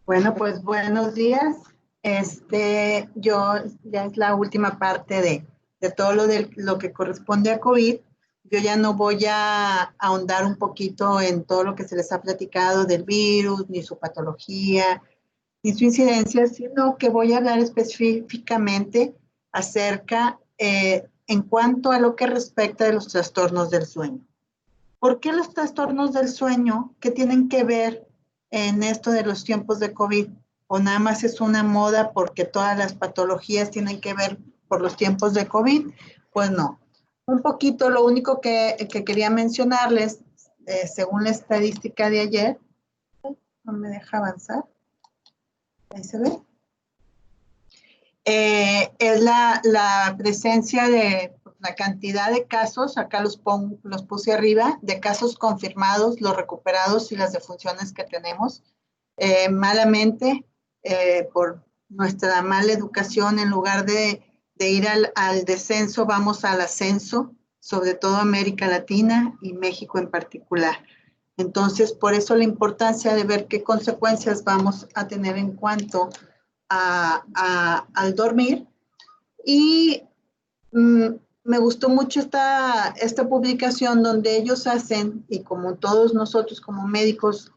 Bueno, pues buenos días. Yo ya es la última parte de todo lo que corresponde a COVID. Yo ya no voy a ahondar un poquito en todo lo que se les ha platicado del virus, ni su patología, ni su incidencia, sino que voy a hablar específicamente acerca en cuanto a lo que respecta de los trastornos del sueño. ¿Por qué los trastornos del sueño? ¿Qué tienen que ver en esto de los tiempos de COVID? ¿O nada más es una moda porque todas las patologías tienen que ver por los tiempos de COVID? Pues no. Un poquito, lo único que quería mencionarles, según la estadística de ayer, no me deja avanzar, ahí se ve, es la presencia de la cantidad de casos, acá los puse arriba, de casos confirmados, los recuperados y las defunciones que tenemos. Malamente, por nuestra mala educación, en lugar de ir al descenso, vamos al ascenso, sobre todo América Latina y México en particular. Entonces, por eso la importancia de ver qué consecuencias vamos a tener en cuanto al dormir. Y me gustó mucho esta publicación donde ellos hacen, y como todos nosotros como médicos,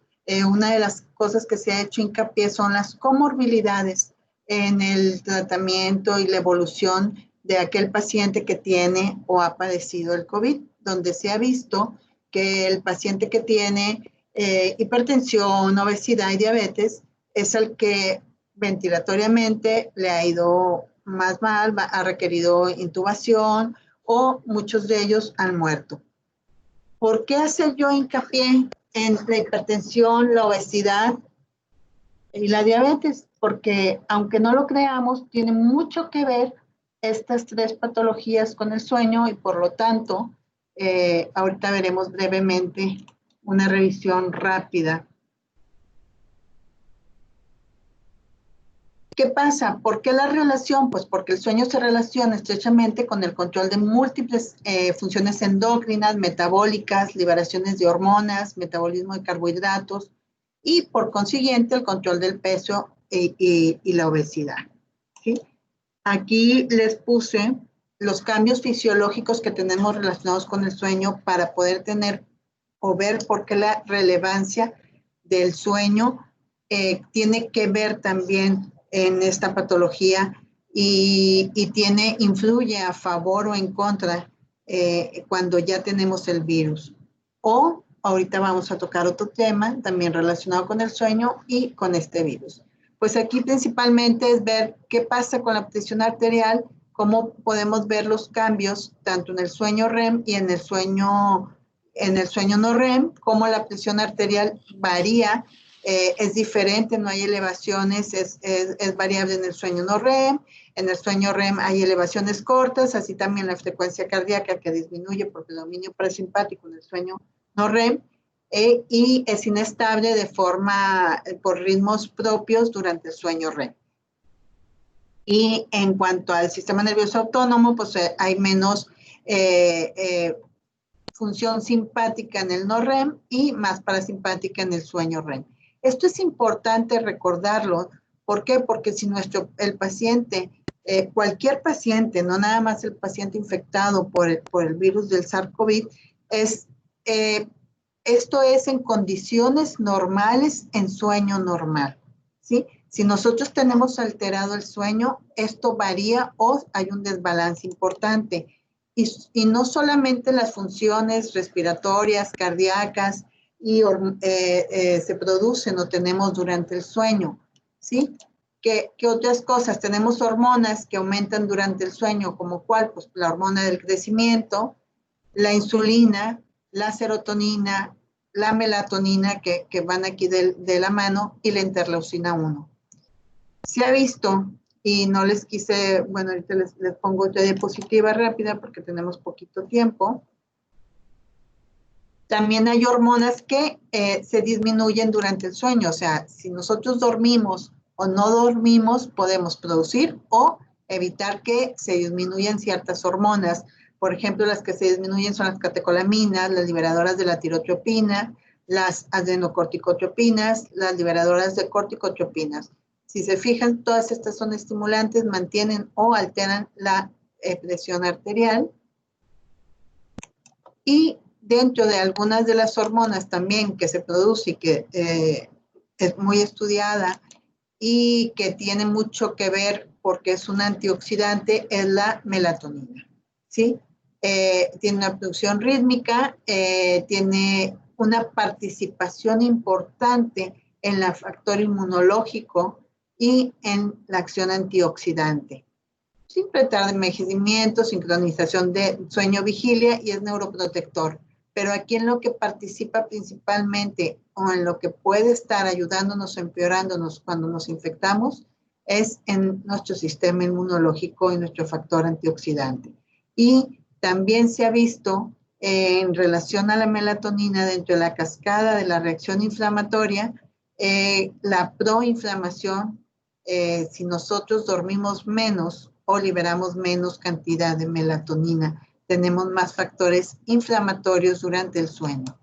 una de las cosas que se ha hecho hincapié son las comorbilidades en el tratamiento y la evolución de aquel paciente que tiene o ha padecido el COVID, donde se ha visto que el paciente que tiene hipertensión, obesidad y diabetes es el que ventilatoriamente le ha ido más mal, ha requerido intubación o muchos de ellos han muerto. ¿Por qué hacer yo hincapié en la hipertensión, la obesidad y la diabetes? Porque aunque no lo creamos, tiene mucho que ver estas tres patologías con el sueño y por lo tanto, ahorita veremos brevemente una revisión rápida. ¿Qué pasa? ¿Por qué la relación? Pues porque el sueño se relaciona estrechamente con el control de múltiples funciones endocrinas, metabólicas, liberaciones de hormonas, metabolismo de carbohidratos y por consiguiente el control del peso y la obesidad. ¿Sí? Aquí les puse los cambios fisiológicos que tenemos relacionados con el sueño para poder tener o ver por qué la relevancia del sueño tiene que ver también en esta patología y influye a favor o en contra cuando ya tenemos el virus. O ahorita vamos a tocar otro tema también relacionado con el sueño y con este virus. Pues aquí principalmente es ver qué pasa con la presión arterial, cómo podemos ver los cambios tanto en el sueño REM y en el sueño no REM, cómo la presión arterial varía, es diferente, no hay elevaciones, es variable en el sueño no REM, en el sueño REM hay elevaciones cortas, así también la frecuencia cardíaca que disminuye por predominio parasimpático en el sueño no REM, y es inestable de forma, por ritmos propios durante el sueño REM. Y en cuanto al sistema nervioso autónomo, pues hay menos función simpática en el no REM y más parasimpática en el sueño REM. Esto es importante recordarlo. ¿Por qué? Porque si el paciente, cualquier paciente, no nada más el paciente infectado por el virus del SARS-CoV, esto es en condiciones normales, en sueño normal, ¿sí? Si nosotros tenemos alterado el sueño, esto varía o hay un desbalance importante. Y no solamente las funciones respiratorias, cardíacas, se producen o tenemos durante el sueño, ¿sí? ¿Qué otras cosas? Tenemos hormonas que aumentan durante el sueño, como ¿cuál? Pues la hormona del crecimiento, la insulina, la serotonina, la melatonina, que van aquí de la mano, y la interleucina 1. Se ha visto, y no les quise, bueno, ahorita les pongo otra diapositiva rápida porque tenemos poquito tiempo. También hay hormonas que se disminuyen durante el sueño, o sea, si nosotros dormimos o no dormimos, podemos producir o evitar que se disminuyan ciertas hormonas. Por ejemplo, las que se disminuyen son las catecolaminas, las liberadoras de la tirotropinas, las adenocorticotropinas, las liberadoras de corticotropinas. Si se fijan, todas estas son estimulantes, mantienen o alteran la presión arterial. Y dentro de algunas de las hormonas también que se produce y que es muy estudiada y que tiene mucho que ver porque es un antioxidante, es la melatonina, ¿sí? Tiene una producción rítmica, tiene una participación importante en el factor inmunológico y en la acción antioxidante. Sin retardo de envejecimiento, sincronización de sueño-vigilia y es neuroprotector. Pero aquí en lo que participa principalmente o en lo que puede estar ayudándonos o empeorándonos cuando nos infectamos es en nuestro sistema inmunológico y nuestro factor antioxidante. Y también se ha visto en relación a la melatonina dentro de la cascada de la reacción inflamatoria, la proinflamación, si nosotros dormimos menos o liberamos menos cantidad de melatonina, tenemos más factores inflamatorios durante el sueño.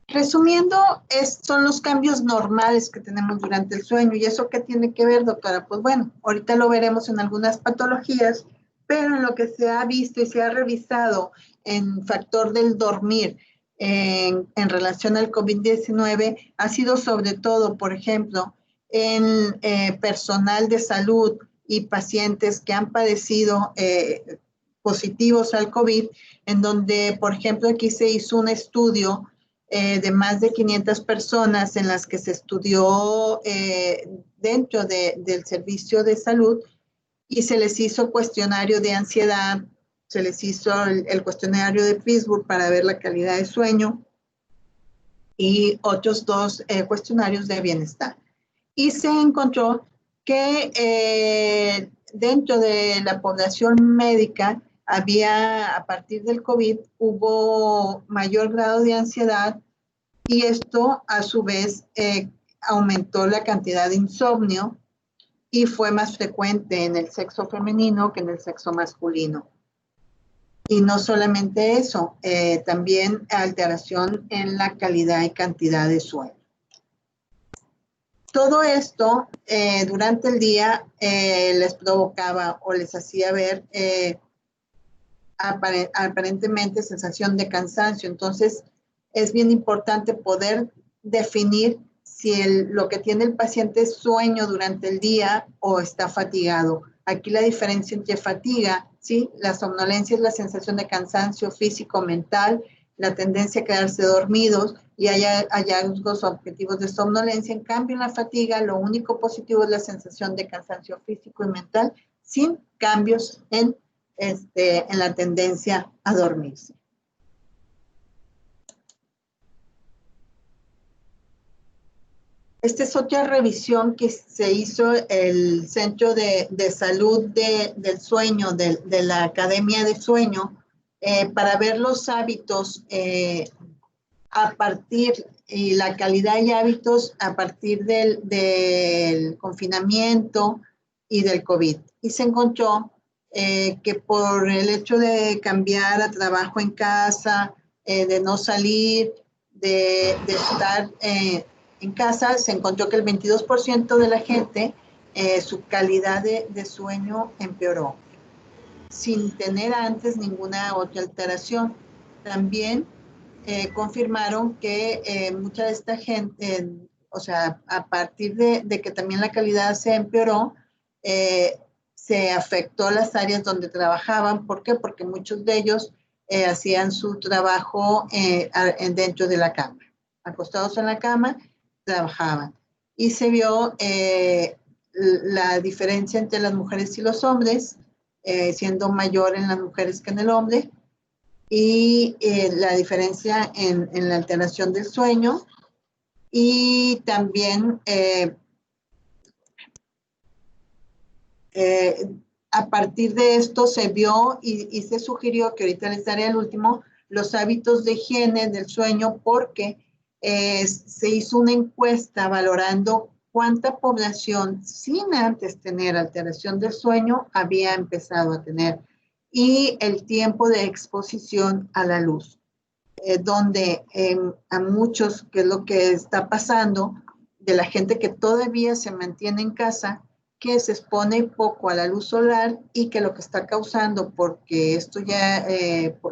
Resumiendo, son los cambios normales que tenemos durante el sueño. ¿Y eso qué tiene que ver, doctora? Pues bueno, ahorita lo veremos en algunas patologías, pero en lo que se ha visto y se ha revisado en factor del dormir en relación al COVID-19, ha sido sobre todo, por ejemplo, en personal de salud y pacientes que han padecido positivos al COVID, en donde, por ejemplo, aquí se hizo un estudio de más de 500 personas en las que se estudió dentro del servicio de salud y se les hizo cuestionario de ansiedad, se les hizo el cuestionario de Pittsburgh para ver la calidad de sueño y otros dos cuestionarios de bienestar. Y se encontró que dentro de la población médica había, a partir del COVID, hubo mayor grado de ansiedad y esto a su vez aumentó la cantidad de insomnio y fue más frecuente en el sexo femenino que en el sexo masculino. Y no solamente eso, también alteración en la calidad y cantidad de sueño. Todo esto durante el día les provocaba o les hacía ver aparentemente sensación de cansancio. Entonces, es bien importante poder definir si lo que tiene el paciente es sueño durante el día o está fatigado. Aquí la diferencia entre fatiga, ¿sí? La somnolencia es la sensación de cansancio físico, mental, la tendencia a quedarse dormidos y hay hallazgos objetivos de somnolencia. En cambio, en la fatiga, lo único positivo es la sensación de cansancio físico y mental sin cambios en la tendencia a dormirse. Esta es otra revisión que se hizo el Centro de Salud del Sueño, de la Academia de Sueño, para ver los hábitos a partir, y la calidad y hábitos a partir del confinamiento y del COVID. Y se encontró que por el hecho de cambiar a trabajo en casa, de no salir, de estar en casa, se encontró que el 22% de la gente, su calidad de sueño empeoró, sin tener antes ninguna otra alteración. También confirmaron que mucha de esta gente, o sea, a partir de que también la calidad se empeoró, se afectó las áreas donde trabajaban. ¿Por qué? Porque muchos de ellos hacían su trabajo dentro de la cama, acostados en la cama, trabajaban. Y se vio la diferencia entre las mujeres y los hombres, siendo mayor en las mujeres que en el hombre, y la diferencia en la alteración del sueño. Y también a partir de esto se vio y se sugirió, que ahorita les daré el último, los hábitos de higiene del sueño, porque se hizo una encuesta valorando cuánta población sin antes tener alteración del sueño había empezado a tener y el tiempo de exposición a la luz, donde a muchos, que es lo que está pasando, de la gente que todavía se mantiene en casa, que se expone poco a la luz solar y que lo que está causando, porque esto ya,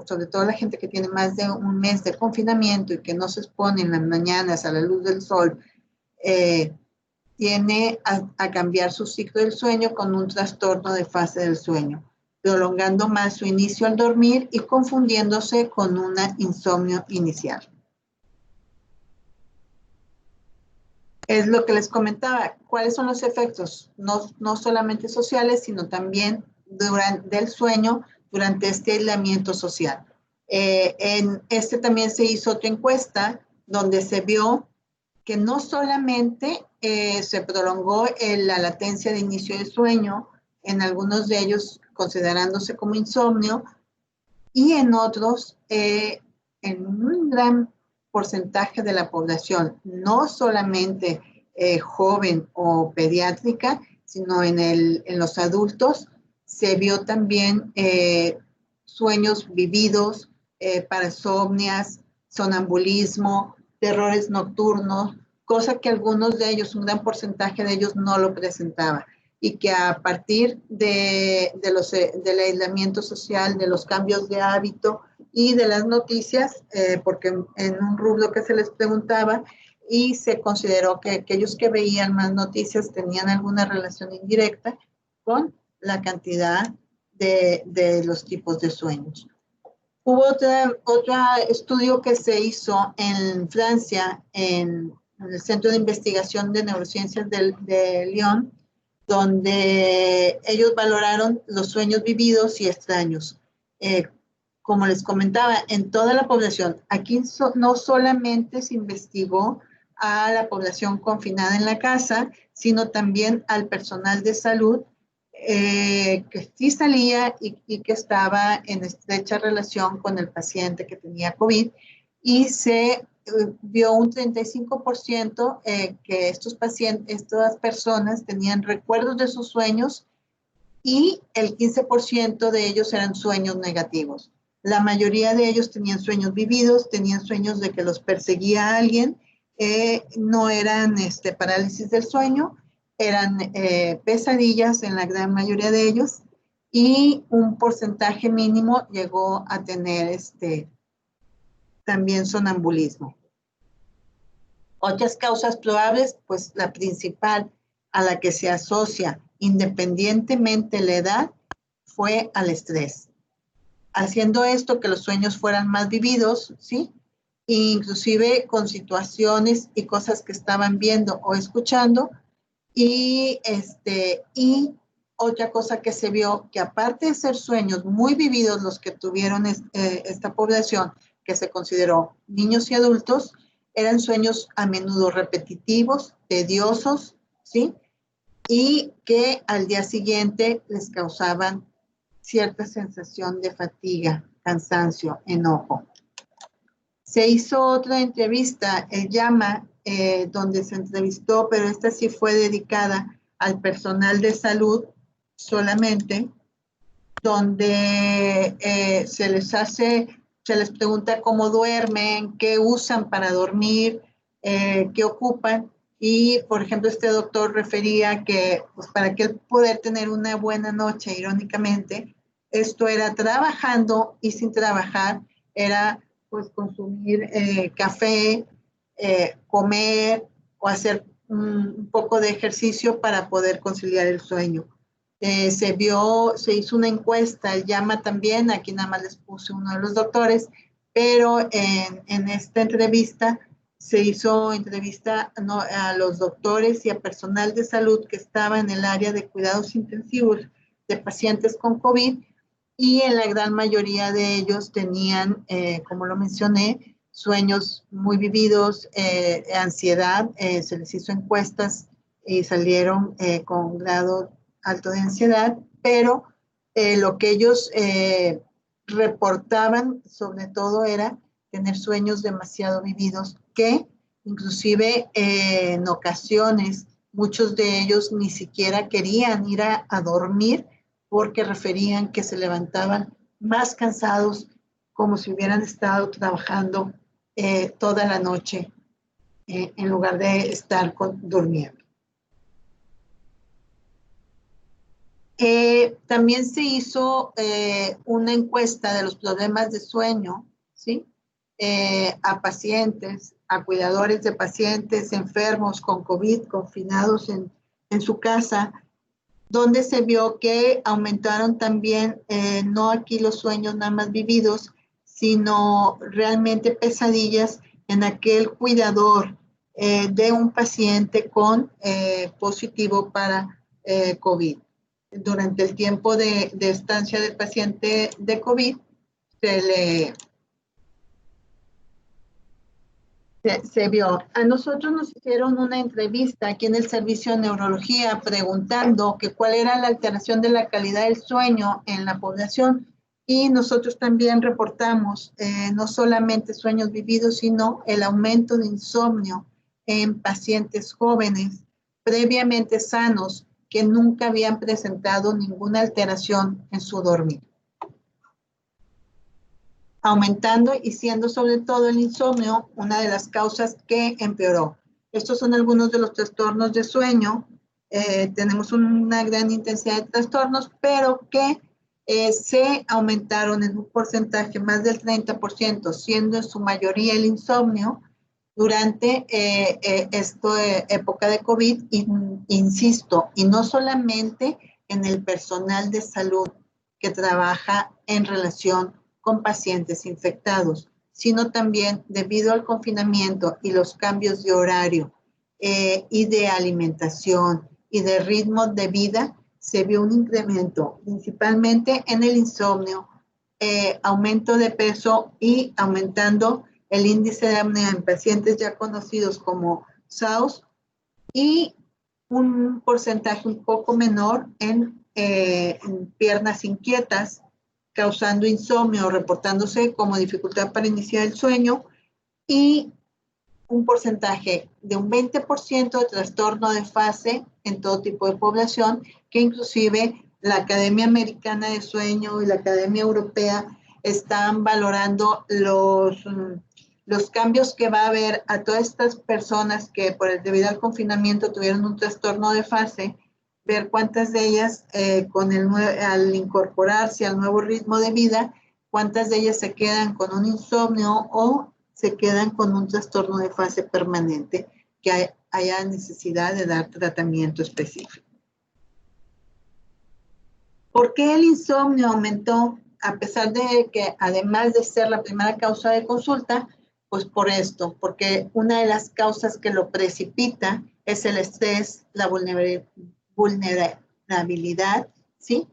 sobre todo la gente que tiene más de un mes de confinamiento y que no se expone en las mañanas a la luz del sol, tiene a cambiar su ciclo del sueño con un trastorno de fase del sueño, prolongando más su inicio al dormir y confundiéndose con una insomnio inicial. Es lo que les comentaba, cuáles son los efectos, no solamente sociales, sino también del sueño durante este aislamiento social. En este también se hizo otra encuesta donde se vio que no solamente se prolongó la latencia de inicio de sueño, en algunos de ellos considerándose como insomnio, y en otros, en un gran porcentaje de la población, no solamente joven o pediátrica, sino en los adultos, se vio también sueños vividos, parasomnias, sonambulismo, terrores nocturnos, cosa que algunos de ellos, un gran porcentaje de ellos no lo presentaba, y que a partir del aislamiento social, de los cambios de hábito y de las noticias, porque en un rubro que se les preguntaba, y se consideró que aquellos que veían más noticias tenían alguna relación indirecta con la cantidad de los tipos de sueños. Hubo otro estudio que se hizo en Francia, en el Centro de Investigación de Neurociencias de Lyon, donde ellos valoraron los sueños vividos y extraños. Como les comentaba, en toda la población, aquí no solamente se investigó a la población confinada en la casa, sino también al personal de salud que sí salía y que estaba en estrecha relación con el paciente que tenía COVID, y se vio un 35% que estos pacientes, estas personas tenían recuerdos de sus sueños, y el 15% de ellos eran sueños negativos. La mayoría de ellos tenían sueños vividos, tenían sueños de que los perseguía alguien, no eran parálisis del sueño, eran pesadillas en la gran mayoría de ellos, y un porcentaje mínimo llegó a tener también sonambulismo. Otras causas probables, pues la principal a la que se asocia independientemente la edad fue al estrés, haciendo esto que los sueños fueran más vividos, ¿sí? Inclusive con situaciones y cosas que estaban viendo o escuchando, y otra cosa que se vio, que aparte de ser sueños muy vividos los que tuvieron esta población, que se consideró niños y adultos, eran sueños a menudo repetitivos, tediosos, ¿sí? Y que al día siguiente les causaban cierta sensación de fatiga, cansancio, enojo. Se hizo otra entrevista, el JAMA, donde se entrevistó, pero esta sí fue dedicada al personal de salud solamente, donde se les pregunta cómo duermen, qué usan para dormir, qué ocupan. Y, por ejemplo, este doctor refería que pues, para que él poder tener una buena noche, irónicamente, esto era trabajando, y sin trabajar era pues consumir café, comer o hacer un poco de ejercicio para poder conciliar el sueño. Se hizo una encuesta, el JAMA también, aquí nada más les puse uno de los doctores, pero en esta entrevista se hizo entrevista a los doctores y a personal de salud que estaba en el área de cuidados intensivos de pacientes con COVID, y en la gran mayoría de ellos tenían, como lo mencioné, sueños muy vividos, ansiedad, se les hizo encuestas y salieron con grado alto de ansiedad, pero lo que ellos reportaban sobre todo era tener sueños demasiado vividos, que inclusive en ocasiones muchos de ellos ni siquiera querían ir a dormir porque referían que se levantaban más cansados, como si hubieran estado trabajando toda la noche en lugar de estar durmiendo. También se hizo una encuesta de los problemas de sueño, ¿sí? A pacientes, a cuidadores de pacientes enfermos con COVID, confinados en su casa, donde se vio que aumentaron también, no aquí los sueños nada más vividos, sino realmente pesadillas en aquel cuidador de un paciente con positivo para COVID. Durante el tiempo de estancia del paciente de COVID, se vio. A nosotros nos hicieron una entrevista aquí en el servicio de neurología preguntando que cuál era la alteración de la calidad del sueño en la población, y nosotros también reportamos no solamente sueños vividos, sino el aumento de insomnio en pacientes jóvenes previamente sanos que nunca habían presentado ninguna alteración en su dormir, aumentando y siendo sobre todo el insomnio una de las causas que empeoró. Estos son algunos de los trastornos de sueño. Tenemos una gran intensidad de trastornos, pero que se aumentaron en un porcentaje más del 30%, siendo en su mayoría el insomnio durante esta época de COVID, insisto, y no solamente en el personal de salud que trabaja en relación con pacientes infectados, sino también debido al confinamiento y los cambios de horario y de alimentación y de ritmo de vida, se vio un incremento principalmente en el insomnio, aumento de peso y aumentando el índice de apnea en pacientes ya conocidos como SAOS, y un porcentaje un poco menor en piernas inquietas, causando insomnio, reportándose como dificultad para iniciar el sueño, y un porcentaje de un 20% de trastorno de fase en todo tipo de población, que inclusive la Academia Americana de Sueño y la Academia Europea están valorando los cambios que va a haber a todas estas personas que debido al confinamiento tuvieron un trastorno de fase, ver cuántas de ellas al incorporarse al nuevo ritmo de vida, cuántas de ellas se quedan con un insomnio o se quedan con un trastorno de fase permanente, que haya necesidad de dar tratamiento específico. ¿Por qué el insomnio aumentó? A pesar de que, además de ser la primera causa de consulta, pues por esto, porque una de las causas que lo precipita es el estrés, la vulnerabilidad, ¿sí?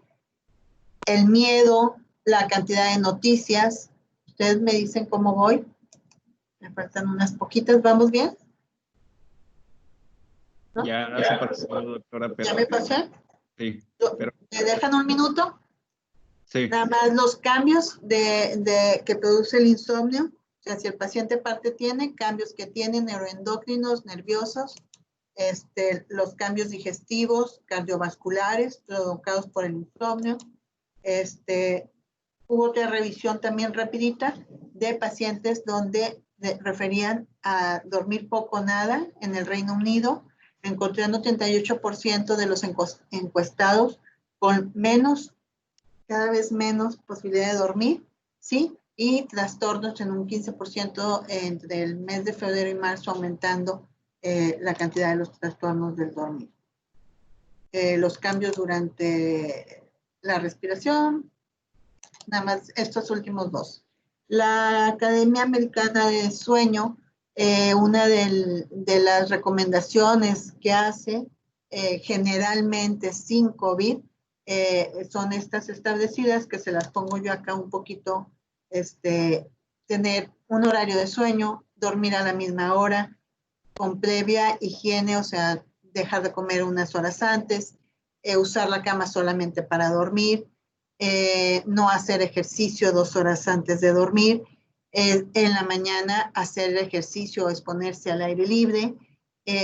El miedo, la cantidad de noticias. Ustedes me dicen cómo voy. Me faltan unas poquitas, ¿vamos bien? ¿No? Ya se pasó, doctora. Pero... ¿Ya me pasé? Sí. Pero... ¿Me dejan un minuto? Sí. Nada más los cambios que produce el insomnio. O sea, si el paciente parte tiene cambios que tiene neuroendocrinos, nerviosos, los cambios digestivos, cardiovasculares provocados por el insomnio. Hubo otra revisión también rapidita de pacientes donde referían a dormir poco o nada en el Reino Unido, encontrando 38% de los encuestados con cada vez menos posibilidad de dormir, ¿sí? Y trastornos en un 15% entre el mes de febrero y marzo, aumentando la cantidad de los trastornos del dormir. Los cambios durante la respiración, nada más estos últimos dos. La Academia Americana de Sueño, una de las recomendaciones que hace generalmente sin COVID, son estas establecidas, que se las pongo yo acá un poquito, tener un horario de sueño, dormir a la misma hora, con previa higiene, o sea, dejar de comer unas horas antes, usar la cama solamente para dormir, no hacer ejercicio 2 horas antes de dormir, en la mañana hacer ejercicio o exponerse al aire libre,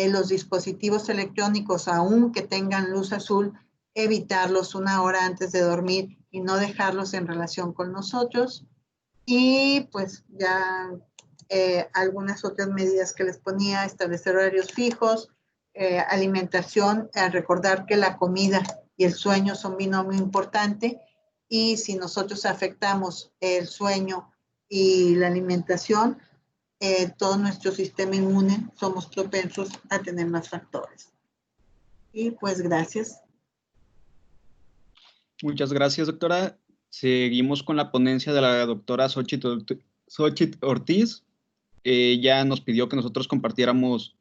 los dispositivos electrónicos, aunque tengan luz azul, evitarlos 1 hora antes de dormir y no dejarlos en relación con nosotros. Y pues ya algunas otras medidas que les ponía, establecer horarios fijos, alimentación, recordar que la comida y el sueño son binomio importante, y si nosotros afectamos el sueño y la alimentación, todo nuestro sistema inmune somos propensos a tener más factores. Y pues gracias. Muchas gracias, doctora. Seguimos con la ponencia de la doctora Xochitl Ortiz. Ella nos pidió que nosotros compartiéramos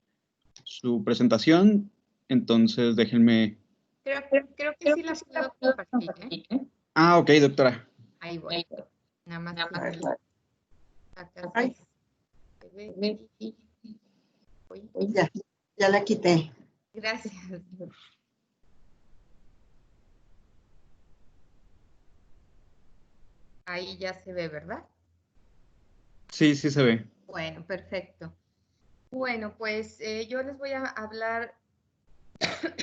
su presentación, entonces déjenme... Creo que sí la puedo compartir, ¿eh? Ah, ok, doctora. Ahí voy. Nada más. Ya la quité. Gracias. Ahí ya se ve, ¿verdad? Sí, sí se ve. Bueno, perfecto. Bueno, pues yo les voy a hablar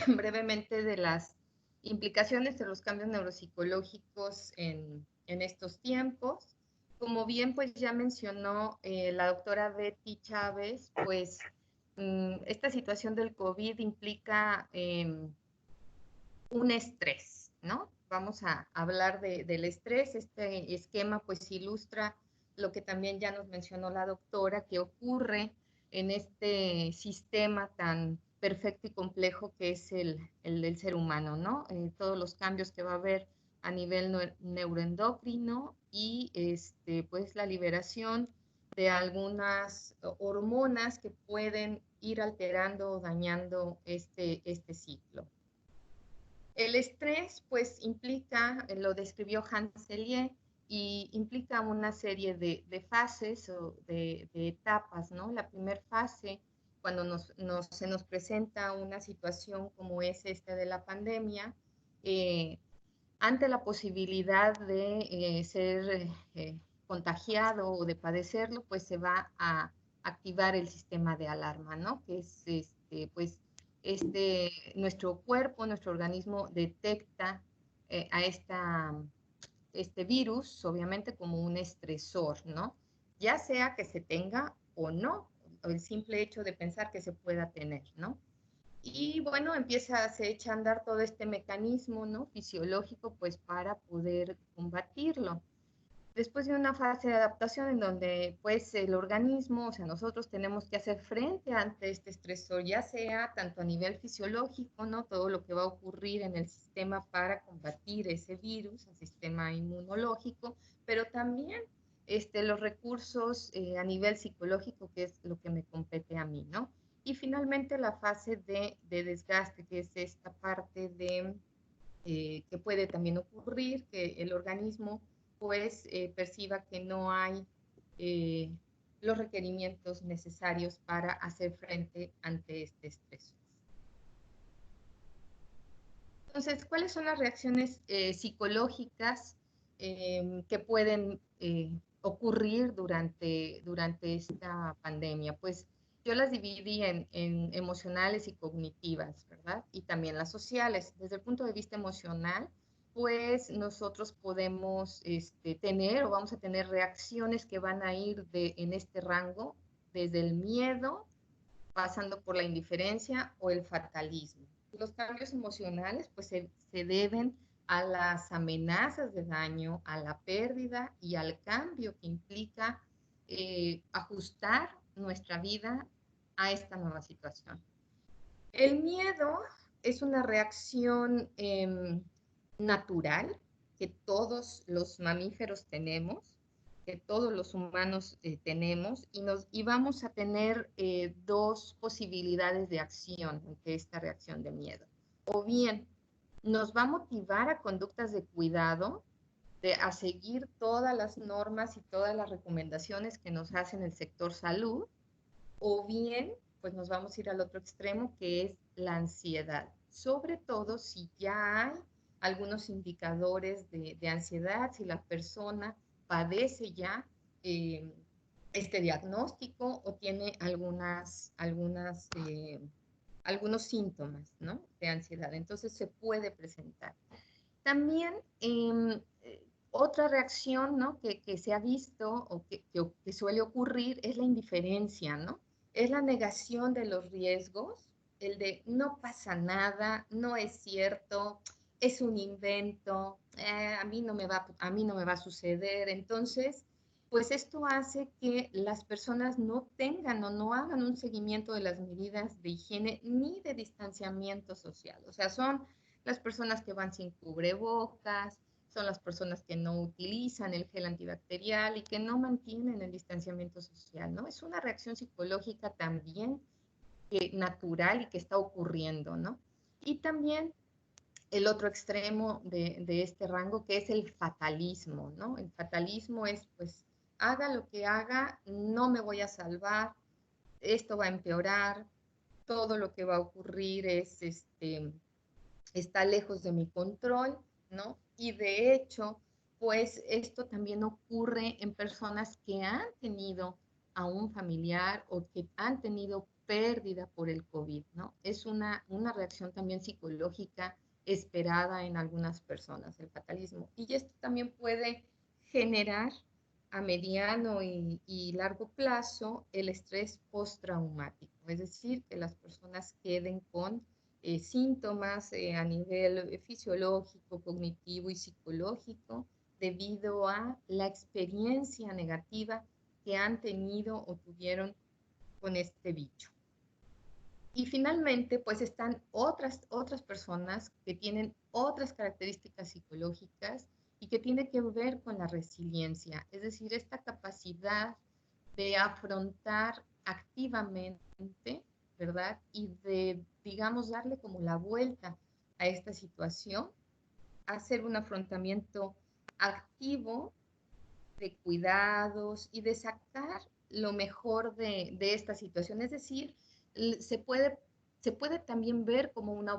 brevemente de las implicaciones de los cambios neuropsicológicos en estos tiempos. Como bien pues ya mencionó la doctora Betty Chávez, pues esta situación del COVID implica un estrés, ¿no? Vamos a hablar del estrés. Este esquema pues ilustra lo que también ya nos mencionó la doctora, que ocurre en este sistema tan perfecto y complejo que es el del ser humano, ¿no? Todos los cambios que va a haber a nivel neuroendocrino y pues la liberación de algunas hormonas que pueden ir alterando o dañando este ciclo. El estrés, pues, implica, lo describió Hans Selye, y implica una serie de fases o de etapas, ¿no? La primera fase, cuando se nos presenta una situación como es esta de la pandemia, ante la posibilidad de ser contagiado o de padecerlo, pues se va a activar el sistema de alarma, ¿no? Que es, pues, nuestro cuerpo, nuestro organismo detecta a este virus, obviamente, como un estresor, ¿no? Ya sea que se tenga o no, o el simple hecho de pensar que se pueda tener, ¿no? Y bueno, se echa a andar todo este mecanismo, ¿no? Fisiológico, pues para poder combatirlo. Después de una fase de adaptación en donde pues el organismo, o sea, nosotros tenemos que hacer frente ante este estresor, ya sea tanto a nivel fisiológico, ¿no? Todo lo que va a ocurrir en el sistema para combatir ese virus, el sistema inmunológico, pero también los recursos a nivel psicológico, que es lo que me compete a mí, ¿no? Y finalmente la fase de desgaste, que es esta parte de que puede también ocurrir, que el organismo pues perciba que no hay los requerimientos necesarios para hacer frente ante este estrés. Entonces, ¿cuáles son las reacciones psicológicas que pueden ocurrir durante esta pandemia? Pues yo las dividí en emocionales y cognitivas, ¿verdad? Y también las sociales. Desde el punto de vista emocional, pues nosotros podemos tener o vamos a tener reacciones que van a ir en este rango, desde el miedo, pasando por la indiferencia o el fatalismo. Los cambios emocionales pues se deben a las amenazas de daño, a la pérdida y al cambio que implica ajustar nuestra vida a esta nueva situación. El miedo es una reacción natural que todos los mamíferos tenemos, que todos los humanos tenemos, y vamos a tener dos posibilidades de acción ante esta reacción de miedo. O bien nos va a motivar a conductas de cuidado, a seguir todas las normas y todas las recomendaciones que nos hacen el sector salud, o bien pues nos vamos a ir al otro extremo, que es la ansiedad, sobre todo si ya hay algunos indicadores de ansiedad, si la persona padece ya este diagnóstico o tiene algunos síntomas, ¿no? De ansiedad. Entonces se puede presentar. También otra reacción, ¿no? que se ha visto o que suele ocurrir es la indiferencia, ¿no? Es la negación de los riesgos, el de no pasa nada, no es cierto, es un invento, a mí no me va a suceder. Entonces, pues esto hace que las personas no tengan o no hagan un seguimiento de las medidas de higiene ni de distanciamiento social. O sea, son las personas que van sin cubrebocas, son las personas que no utilizan el gel antibacterial y que no mantienen el distanciamiento social, ¿no? Es una reacción psicológica también natural y que está ocurriendo, ¿no? Y también el otro extremo de este rango, que es el fatalismo, ¿no? El fatalismo es, pues, haga lo que haga, no me voy a salvar, esto va a empeorar, todo lo que va a ocurrir está lejos de mi control, ¿no? Y de hecho, pues esto también ocurre en personas que han tenido a un familiar o que han tenido pérdida por el COVID, ¿no? Es una reacción también psicológica esperada en algunas personas, el fatalismo. Y esto también puede generar a mediano y largo plazo el estrés postraumático, es decir, que las personas queden con síntomas a nivel fisiológico, cognitivo y psicológico debido a la experiencia negativa que han tenido o tuvieron con este bicho. Y finalmente, pues están otras personas que tienen otras características psicológicas y que tiene que ver con la resiliencia, es decir, esta capacidad de afrontar activamente, ¿verdad? Y de, digamos, darle como la vuelta a esta situación, hacer un afrontamiento activo de cuidados y de sacar lo mejor de esta situación. Es decir, se puede también ver como una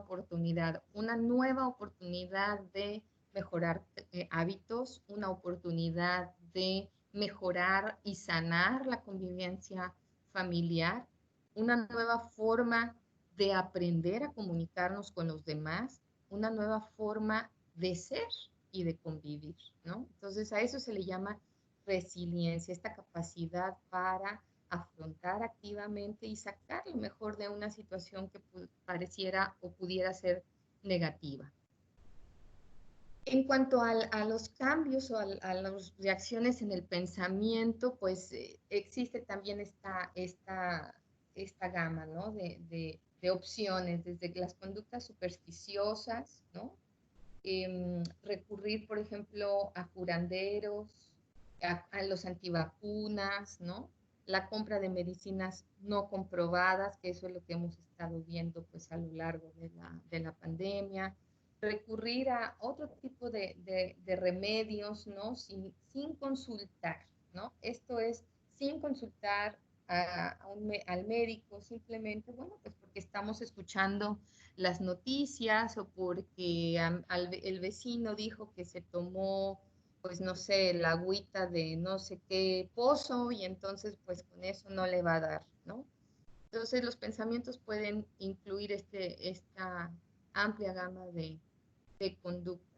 nueva oportunidad de mejorar hábitos, una oportunidad de mejorar y sanar la convivencia familiar, una nueva forma de aprender a comunicarnos con los demás, una nueva forma de ser y de convivir, ¿no? Entonces a eso se le llama resiliencia, esta capacidad para afrontar activamente y sacar lo mejor de una situación que pareciera o pudiera ser negativa. En cuanto a los cambios o a las reacciones en el pensamiento, pues existe también esta gama, ¿no? de opciones, desde las conductas supersticiosas, ¿no? Recurrir, por ejemplo, a curanderos, a los antivacunas, ¿no? La compra de medicinas no comprobadas, que eso es lo que hemos estado viendo pues a lo largo de la pandemia. Recurrir a otro tipo de remedios, ¿no? Sin consultar, ¿no? Esto es sin consultar al médico, simplemente, bueno, pues porque estamos escuchando las noticias o porque el vecino dijo que se tomó, pues no sé, la agüita de no sé qué pozo y entonces pues con eso no le va a dar, ¿no? Entonces los pensamientos pueden incluir esta amplia gama de conductas.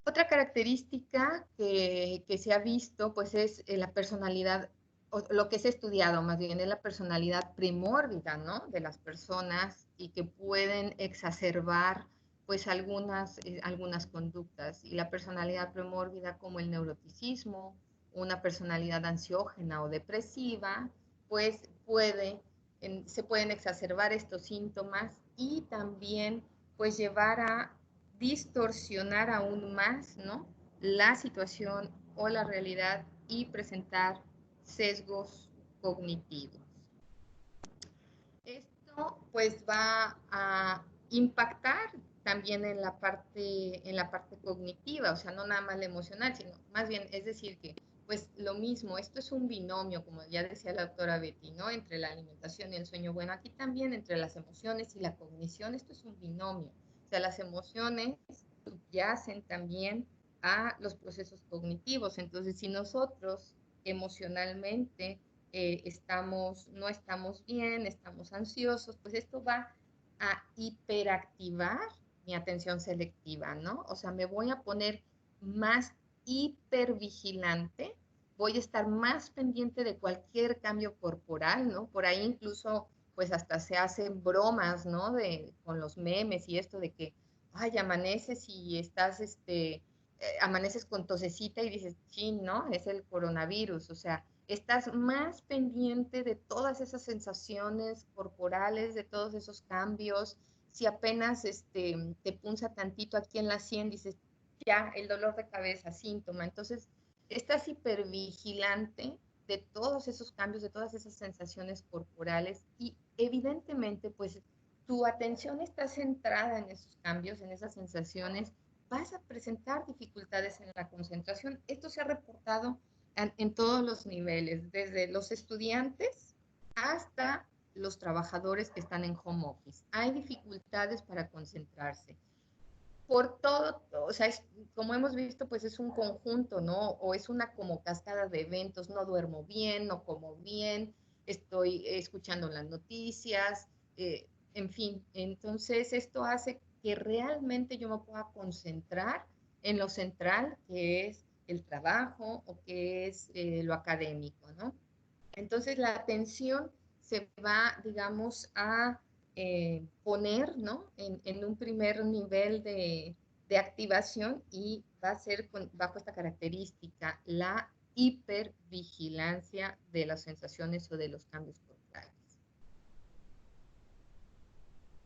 Otra característica que se ha visto pues es la personalidad, o lo que se ha estudiado más bien es la personalidad primórbida, ¿no? De las personas y que pueden exacerbar pues algunas conductas. Y la personalidad primórbida como el neuroticismo, una personalidad ansiógena o depresiva, pues se pueden exacerbar estos síntomas y también pues llevar a distorsionar aún más, ¿no? La situación o la realidad y presentar sesgos cognitivos. Esto pues va a impactar también en la parte cognitiva, o sea, no nada más la emocional, sino más bien, es decir, que pues lo mismo, esto es un binomio, como ya decía la doctora Betty, ¿no? Entre la alimentación y el sueño. Bueno, aquí también entre las emociones y la cognición, esto es un binomio. O sea, las emociones subyacen también a los procesos cognitivos. Entonces, si nosotros emocionalmente no estamos bien, estamos ansiosos, pues esto va a hiperactivar mi atención selectiva, ¿no? O sea, me voy a poner más hipervigilante, voy a estar más pendiente de cualquier cambio corporal, ¿no? Por ahí incluso, pues hasta se hacen bromas, ¿no? Con los memes y esto de que, ay, amaneces y estás, amaneces con tosecita y dices, sí, ¿no? Es el coronavirus, o sea, estás más pendiente de todas esas sensaciones corporales, de todos esos cambios. Si apenas te punza tantito aquí en la sien, dices, ya, el dolor de cabeza, síntoma. Entonces, estás hipervigilante de todos esos cambios, de todas esas sensaciones corporales y evidentemente, pues, tu atención está centrada en esos cambios, en esas sensaciones, vas a presentar dificultades en la concentración. Esto se ha reportado en todos los niveles, desde los estudiantes hasta los trabajadores que están en home office. Hay dificultades para concentrarse. Por todo, o sea, como hemos visto, pues es un conjunto, ¿no? O es una como cascada de eventos, no duermo bien, no como bien, estoy escuchando las noticias, en fin. Entonces, esto hace que realmente yo me pueda concentrar en lo central, que es el trabajo o que es lo académico, ¿no? Entonces la atención se va, digamos, a poner, ¿no? En un primer nivel de activación y va a ser bajo esta característica, la hipervigilancia de las sensaciones o de los cambios corporales.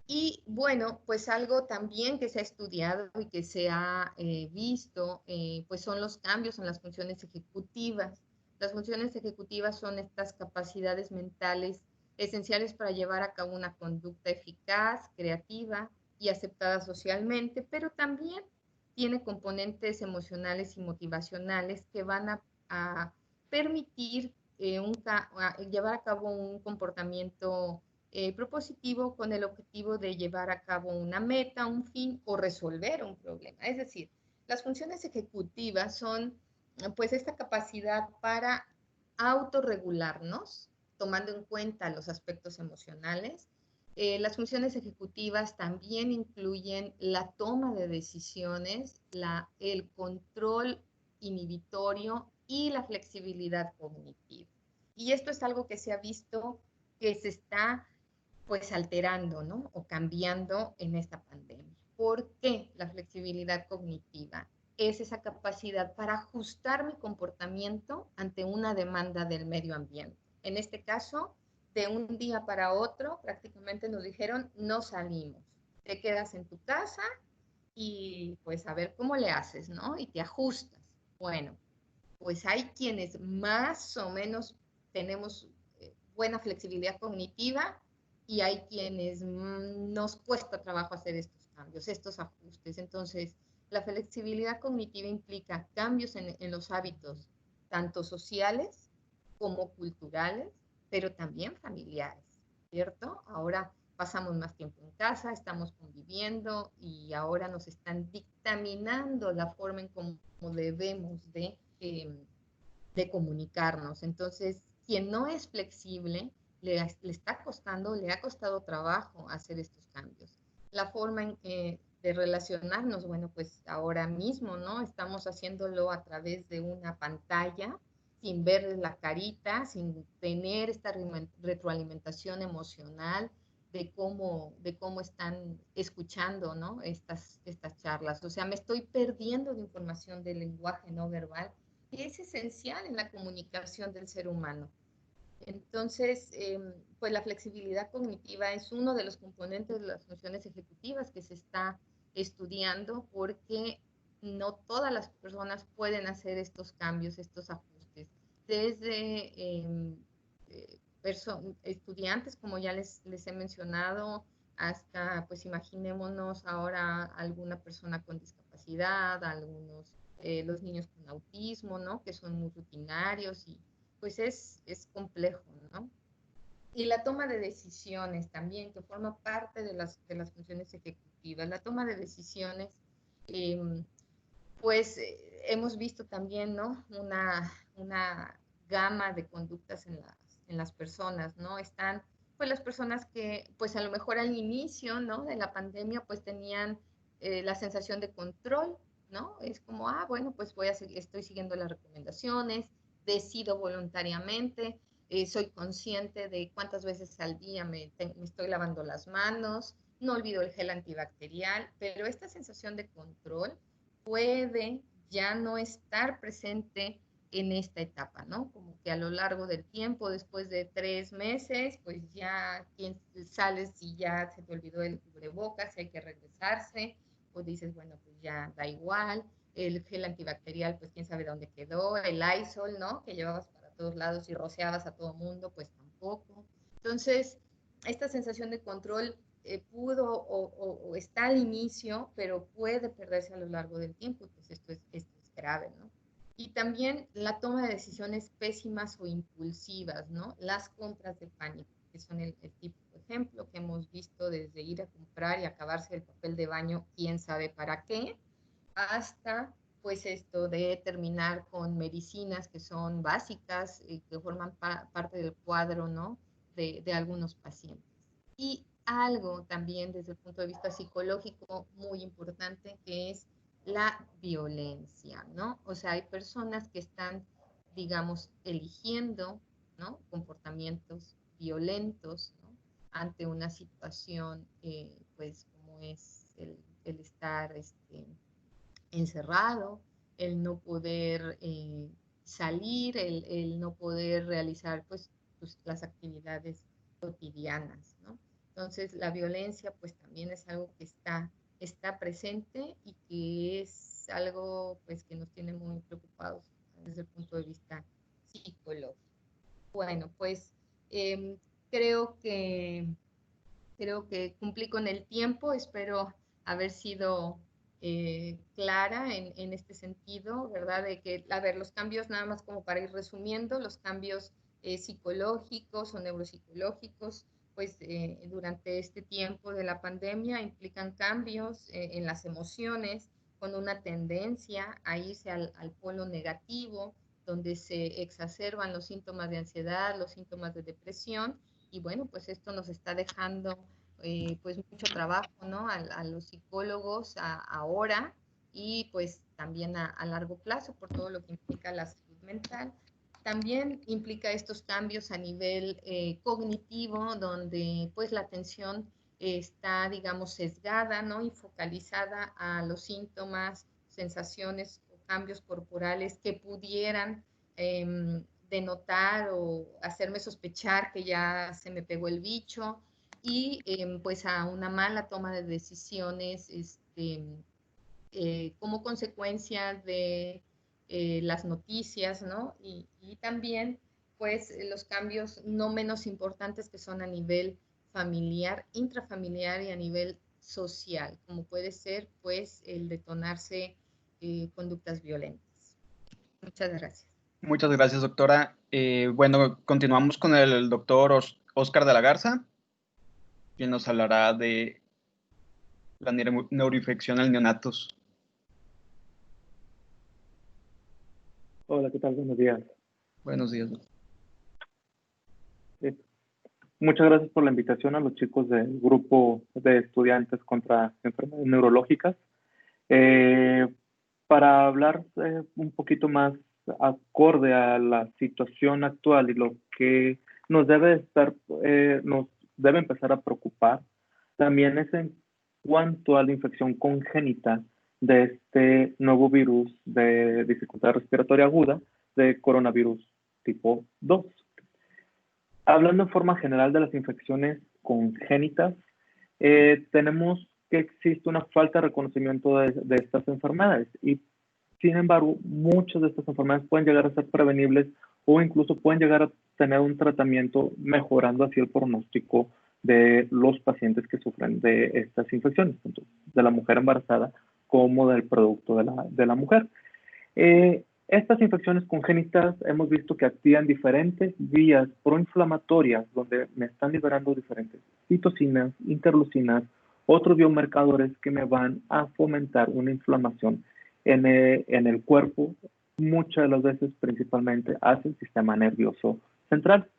Y bueno, pues algo también que se ha estudiado y que se ha visto, pues son los cambios en las funciones ejecutivas. Las funciones ejecutivas son estas capacidades mentales esenciales para llevar a cabo una conducta eficaz, creativa y aceptada socialmente, pero también tiene componentes emocionales y motivacionales que van a permitir llevar a cabo un comportamiento propositivo con el objetivo de llevar a cabo una meta, un fin o resolver un problema. Es decir, las funciones ejecutivas son pues esta capacidad para autorregularnos, tomando en cuenta los aspectos emocionales. Las funciones ejecutivas también incluyen la toma de decisiones, el control inhibitorio y la flexibilidad cognitiva. Y esto es algo que se ha visto que se está pues alterando, ¿no? O cambiando en esta pandemia. ¿Por qué la flexibilidad cognitiva? Es esa capacidad para ajustar mi comportamiento ante una demanda del medio ambiente. En este caso, de un día para otro, prácticamente nos dijeron, no salimos, te quedas en tu casa y pues a ver cómo le haces, ¿no? Y te ajustas. Bueno, pues hay quienes más o menos tenemos buena flexibilidad cognitiva y hay quienes nos cuesta trabajo hacer estos cambios, estos ajustes. Entonces, la flexibilidad cognitiva implica cambios en los hábitos, tanto sociales como culturales, pero también familiares, ¿cierto? Ahora pasamos más tiempo en casa, estamos conviviendo y ahora nos están dictaminando la forma en cómo debemos de comunicarnos. Entonces, quien no es flexible, le está costando, le ha costado trabajo hacer estos cambios. La forma de relacionarnos, bueno, pues ahora mismo, ¿no? Estamos haciéndolo a través de una pantalla, sin ver la carita, sin tener esta retroalimentación emocional de cómo están escuchando, ¿no? Estas charlas. O sea, me estoy perdiendo de información del lenguaje no verbal que es esencial en la comunicación del ser humano. Entonces, pues la flexibilidad cognitiva es uno de los componentes de las funciones ejecutivas que se está estudiando porque no todas las personas pueden hacer estos cambios, estos ajustes. Desde estudiantes, como ya les he mencionado, hasta, pues imaginémonos ahora alguna persona con discapacidad, algunos, los niños con autismo, ¿no? Que son muy rutinarios y pues es complejo, ¿no? Y la toma de decisiones también, que forma parte de las funciones ejecutivas. La toma de decisiones, pues hemos visto también, ¿no? Una gama de conductas en las personas, ¿no? Están pues las personas que pues a lo mejor al inicio, ¿no? De la pandemia pues tenían la sensación de control, ¿no? Es como, bueno, pues estoy siguiendo las recomendaciones, decido voluntariamente, soy consciente de cuántas veces al día me estoy lavando las manos, no olvido el gel antibacterial, pero esta sensación de control puede ya no estar presente en esta etapa, ¿no? Como que a lo largo del tiempo, después de 3 meses, pues ya sales y ya se te olvidó el cubrebocas, hay que regresarse, pues dices, bueno, pues ya da igual, el gel antibacterial, pues quién sabe dónde quedó, el Lysol, ¿no? Que llevabas para todos lados y rociabas a todo mundo, pues tampoco. Entonces, esta sensación de control pudo o está al inicio, pero puede perderse a lo largo del tiempo, pues esto es grave, ¿no? Y también la toma de decisiones pésimas o impulsivas, ¿no? Las compras de pánico, que son el típico ejemplo que hemos visto desde ir a comprar y acabarse el papel de baño, quién sabe para qué, hasta pues esto de terminar con medicinas que son básicas, que forman parte del cuadro, ¿no? De algunos pacientes. Y algo también desde el punto de vista psicológico muy importante que es la violencia, ¿no? O sea, hay personas que están, digamos, eligiendo, ¿no? Comportamientos violentos, ¿no? Ante una situación, pues, como es el estar encerrado, el no poder salir, el no poder realizar, pues, las actividades cotidianas, ¿no? Entonces, la violencia, pues, también es algo que está presente y que es algo, pues, que nos tiene muy preocupados desde el punto de vista psicológico. Bueno, pues, creo que cumplí con el tiempo, espero haber sido clara en este sentido, ¿verdad? De que, a ver, los cambios, nada más como para ir resumiendo, los cambios psicológicos o neuropsicológicos, pues durante este tiempo de la pandemia implican cambios en las emociones, con una tendencia a irse al polo negativo, donde se exacerban los síntomas de ansiedad, los síntomas de depresión, y bueno, pues esto nos está dejando pues mucho trabajo, ¿no? A los psicólogos ahora y pues también a largo plazo por todo lo que implica la salud mental. También implica estos cambios a nivel cognitivo, donde pues la atención está, digamos, sesgada, ¿no? Y focalizada a los síntomas, sensaciones o cambios corporales que pudieran denotar o hacerme sospechar que ya se me pegó el bicho y pues a una mala toma de decisiones como consecuencia de las noticias, ¿no? Y también pues los cambios no menos importantes que son a nivel familiar, intrafamiliar y a nivel social, como puede ser pues el detonarse conductas violentas. Muchas gracias. Muchas gracias, doctora. Bueno, continuamos con el doctor Oscar de la Garza, quien nos hablará de la neuroinfección en neonatos. Hola, ¿qué tal? Buenos días. Buenos días, doctor. Muchas gracias por la invitación a los chicos del grupo de estudiantes contra enfermedades neurológicas. Para hablar un poquito más acorde a la situación actual y lo que nos debe empezar a preocupar, también es en cuanto a la infección congénita de este nuevo virus de dificultad respiratoria aguda de coronavirus tipo 2. Hablando en forma general de las infecciones congénitas, tenemos que existe una falta de reconocimiento de estas enfermedades y, sin embargo, muchas de estas enfermedades pueden llegar a ser prevenibles o incluso pueden llegar a tener un tratamiento mejorando así el pronóstico de los pacientes que sufren de estas infecciones, tanto de la mujer embarazada como del producto de la mujer. Estas infecciones congénitas hemos visto que activan diferentes vías proinflamatorias donde me están liberando diferentes citocinas, interleucinas, otros biomarcadores que me van a fomentar una inflamación en el cuerpo, muchas de las veces principalmente hacia el sistema nervioso central.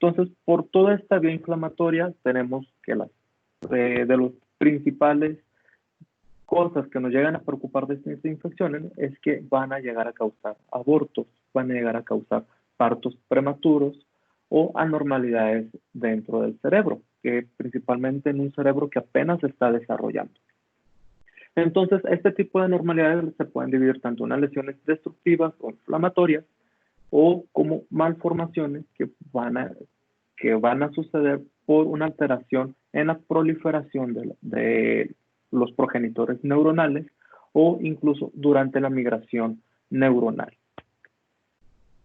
Entonces, por toda esta vía inflamatoria, tenemos que de los principales cosas que nos llegan a preocupar de estas infecciones es que van a llegar a causar abortos, van a llegar a causar partos prematuros o anormalidades dentro del cerebro, que principalmente en un cerebro que apenas se está desarrollando. Entonces, este tipo de anormalidades se pueden dividir tanto en lesiones destructivas o inflamatorias o como malformaciones que van a suceder por una alteración en la proliferación de los progenitores neuronales o incluso durante la migración neuronal.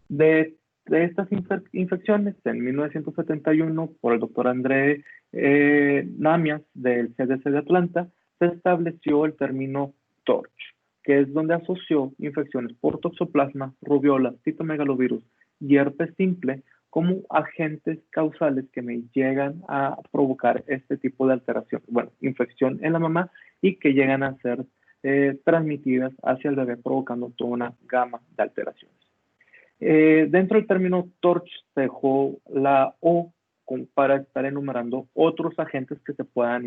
De estas infecciones, en 1971, por el doctor André Namias del CDC de Atlanta, se estableció el término TORCH, que es donde asoció infecciones por toxoplasma, rubiola, citomegalovirus y herpes simple como agentes causales que me llegan a provocar este tipo de alteración, bueno, infección en la mamá y que llegan a ser transmitidas hacia el bebé provocando toda una gama de alteraciones. Dentro del término TORCH se dejó la O para estar enumerando otros agentes que se van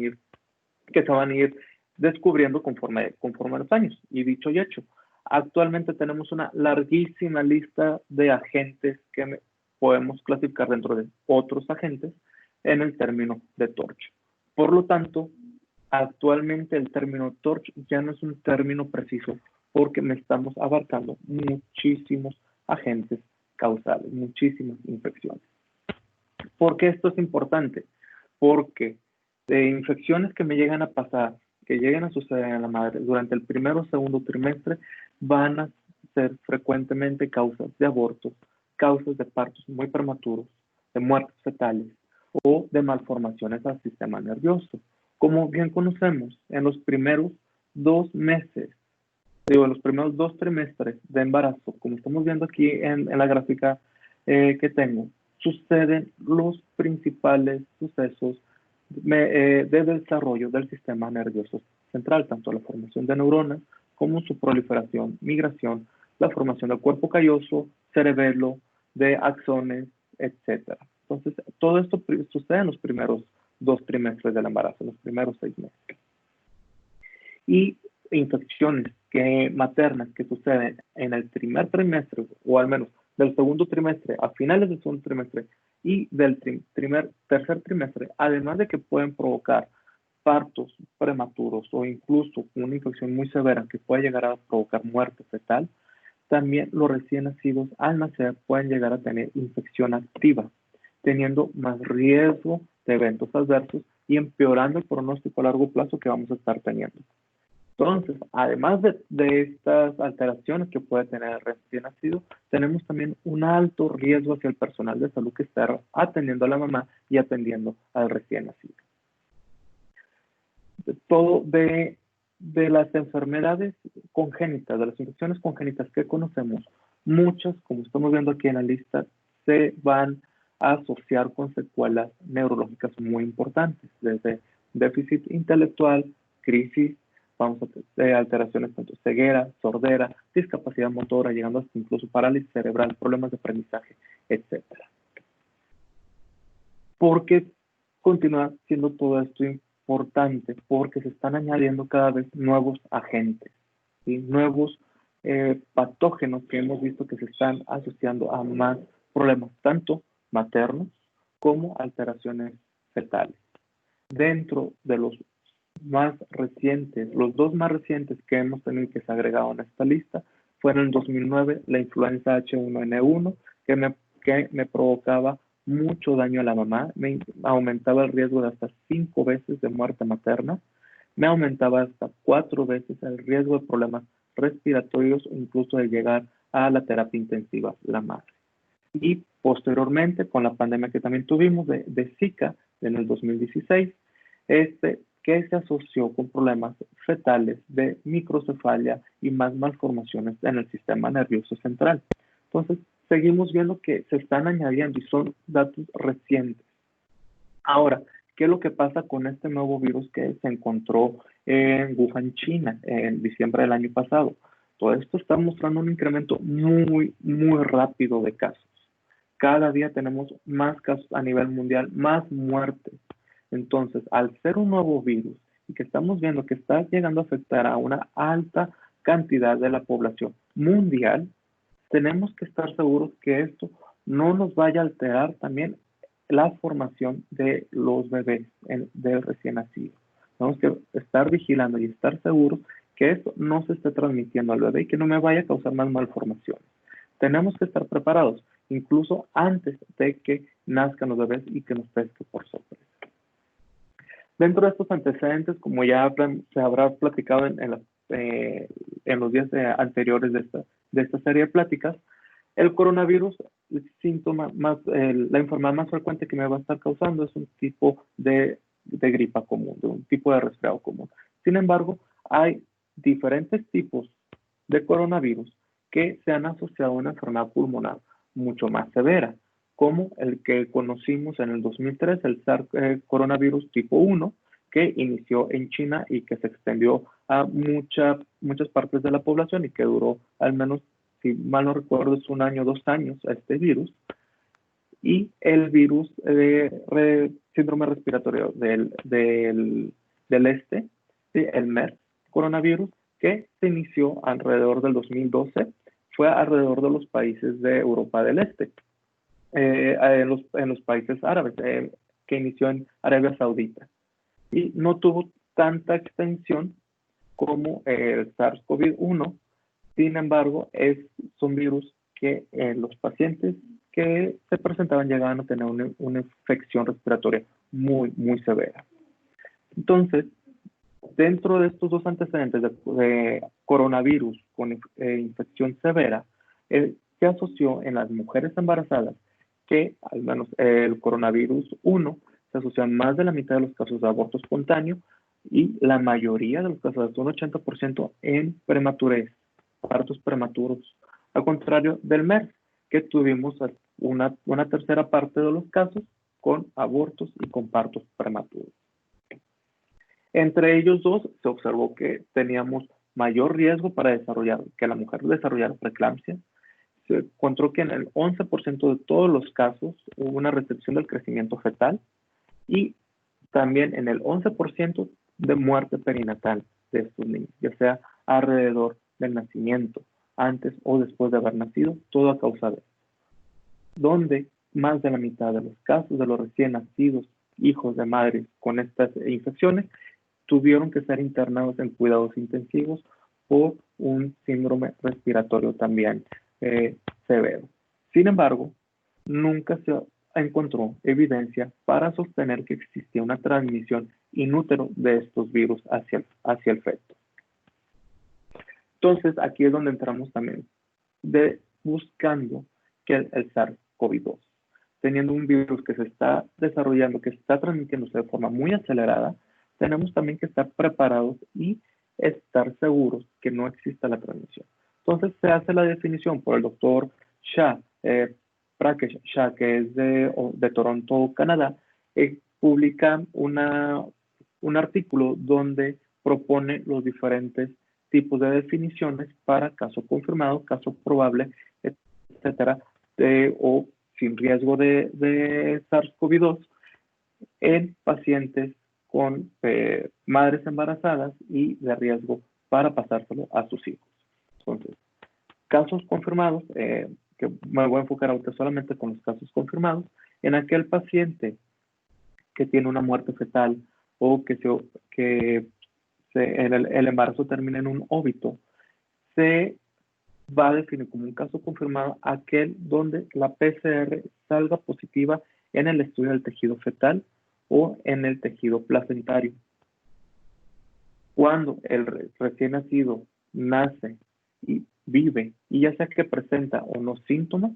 a ir descubriendo conforme los años. Y dicho y hecho, actualmente tenemos una larguísima lista de agentes que podemos clasificar dentro de otros agentes en el término de TORCH. Por lo tanto, actualmente el término TORCH ya no es un término preciso porque me estamos abarcando muchísimos agentes causales, muchísimas infecciones. ¿Por qué esto es importante? Porque de infecciones que me llegan a pasar, que llegan a suceder en la madre durante el primero o segundo trimestre, van a ser frecuentemente causas de abortos, causas de partos muy prematuros, de muertes fetales o de malformaciones al sistema nervioso. Como bien conocemos, en los primeros 2 meses, en los primeros 2 trimestres de embarazo, como estamos viendo aquí en la gráfica que tengo, suceden los principales sucesos de desarrollo del sistema nervioso central, tanto la formación de neuronas como su proliferación, migración, la formación del cuerpo calloso, cerebelo, de axones, etc. Entonces, todo esto sucede en los primeros 2 trimestres del embarazo, en los primeros 6 meses. Y infecciones maternas que suceden en el primer trimestre, o al menos del segundo trimestre, a finales del segundo trimestre y del tercer trimestre, además de que pueden provocar partos prematuros o incluso una infección muy severa que puede llegar a provocar muerte fetal, también los recién nacidos al nacer pueden llegar a tener infección activa, teniendo más riesgo de eventos adversos y empeorando el pronóstico a largo plazo que vamos a estar teniendo. Entonces, además de estas alteraciones que puede tener el recién nacido, tenemos también un alto riesgo hacia el personal de salud que está atendiendo a la mamá y atendiendo al recién nacido. Todo de las enfermedades congénitas, de las infecciones congénitas que conocemos, muchas, como estamos viendo aquí en la lista, se van a asociar con secuelas neurológicas muy importantes, desde déficit intelectual, crisis, vamos a tener alteraciones tanto ceguera, sordera, discapacidad motora, llegando hasta incluso parálisis cerebral, problemas de aprendizaje, etc. ¿Por qué continúa siendo todo esto importante? Porque se están añadiendo cada vez nuevos agentes, ¿sí? Nuevos patógenos que hemos visto que se están asociando a más problemas, tanto maternos como alteraciones fetales. Dentro de los más recientes, los 2 más recientes que hemos tenido que se agregaron a esta lista fueron en 2009 la influenza H1N1 que me provocaba mucho daño a la mamá, me aumentaba el riesgo de hasta 5 veces de muerte materna, me aumentaba hasta 4 veces el riesgo de problemas respiratorios o incluso de llegar a la terapia intensiva la madre. Y posteriormente, con la pandemia que también tuvimos de Zika en el 2016, que se asoció con problemas fetales de microcefalia y más malformaciones en el sistema nervioso central. Entonces, seguimos viendo que se están añadiendo y son datos recientes. Ahora, ¿qué es lo que pasa con este nuevo virus que se encontró en Wuhan, China, en diciembre del año pasado? Todo esto está mostrando un incremento muy, muy rápido de casos. cada día tenemos más casos a nivel mundial, más muertes. Entonces, al ser un nuevo virus y que estamos viendo que está llegando a afectar a una alta cantidad de la población mundial, tenemos que estar seguros que esto no nos vaya a alterar también la formación de los bebés del recién nacido. Tenemos que estar vigilando y estar seguros que esto no se esté transmitiendo al bebé y que no me vaya a causar más malformaciones. Tenemos que estar preparados, incluso antes de que nazcan los bebés y que nos pesque por sorpresa. Dentro de estos antecedentes, como ya se habrá platicado en los días anteriores de esta serie de pláticas, el coronavirus, la enfermedad más frecuente que me va a estar causando es un tipo de gripa común, de un tipo de resfriado común. Sin embargo, hay diferentes tipos de coronavirus que se han asociado a una enfermedad pulmonar mucho más severa, como el que conocimos en el 2003, el SARS coronavirus tipo 1, que inició en China y que se extendió a muchas partes de la población y que duró al menos, si mal no recuerdo, es 1 año, 2 años este virus. Y el virus de síndrome respiratorio del este, ¿sí? El MERS coronavirus, que se inició alrededor del 2012, fue alrededor de los países de Europa del Este, en los países árabes, que inició en Arabia Saudita. Y no tuvo tanta extensión como el SARS-CoV-1, sin embargo, son virus que los pacientes que se presentaban llegaban a tener una infección respiratoria muy, muy severa. Entonces, dentro de estos dos antecedentes de coronavirus con infección severa, se asoció en las mujeres embarazadas que, al menos el coronavirus 1, se asoció en más de la mitad de los casos de aborto espontáneo y la mayoría de los casos, hasta un 80%, en prematurez, partos prematuros. Al contrario del MERS, que tuvimos una tercera parte de los casos con abortos y con partos prematuros. Entre ellos dos se observó que teníamos mayor riesgo para que la mujer desarrollara preeclampsia. Se encontró que en el 11% de todos los casos hubo una restricción del crecimiento fetal y también en el 11% de muerte perinatal de estos niños, ya sea alrededor del nacimiento, antes o después de haber nacido, todo a causa de esto. Donde más de la mitad de los casos de los recién nacidos hijos de madres con estas infecciones tuvieron que ser internados en cuidados intensivos por un síndrome respiratorio también severo. Sin embargo, nunca se encontró evidencia para sostener que existía una transmisión in útero de estos virus hacia el feto. Entonces, aquí es donde entramos también, buscando que el SARS-CoV-2, teniendo un virus que se está desarrollando, que está transmitiéndose de forma muy acelerada, tenemos también que estar preparados y estar seguros que no exista la transmisión. Entonces, se hace la definición por el doctor Prakash Shah, que es de Toronto, Canadá, publica un artículo donde propone los diferentes tipos de definiciones para caso confirmado, caso probable, etcétera, o sin riesgo de SARS-CoV-2 en pacientes con madres embarazadas y de riesgo para pasárselo a sus hijos. Entonces, casos confirmados, que me voy a enfocar ahorita solamente con los casos confirmados, en aquel paciente que tiene una muerte fetal o el embarazo termina en un óbito, se va a definir como un caso confirmado aquel donde la PCR salga positiva en el estudio del tejido fetal o en el tejido placentario. Cuando el recién nacido nace y vive, y ya sea que presenta o no síntomas,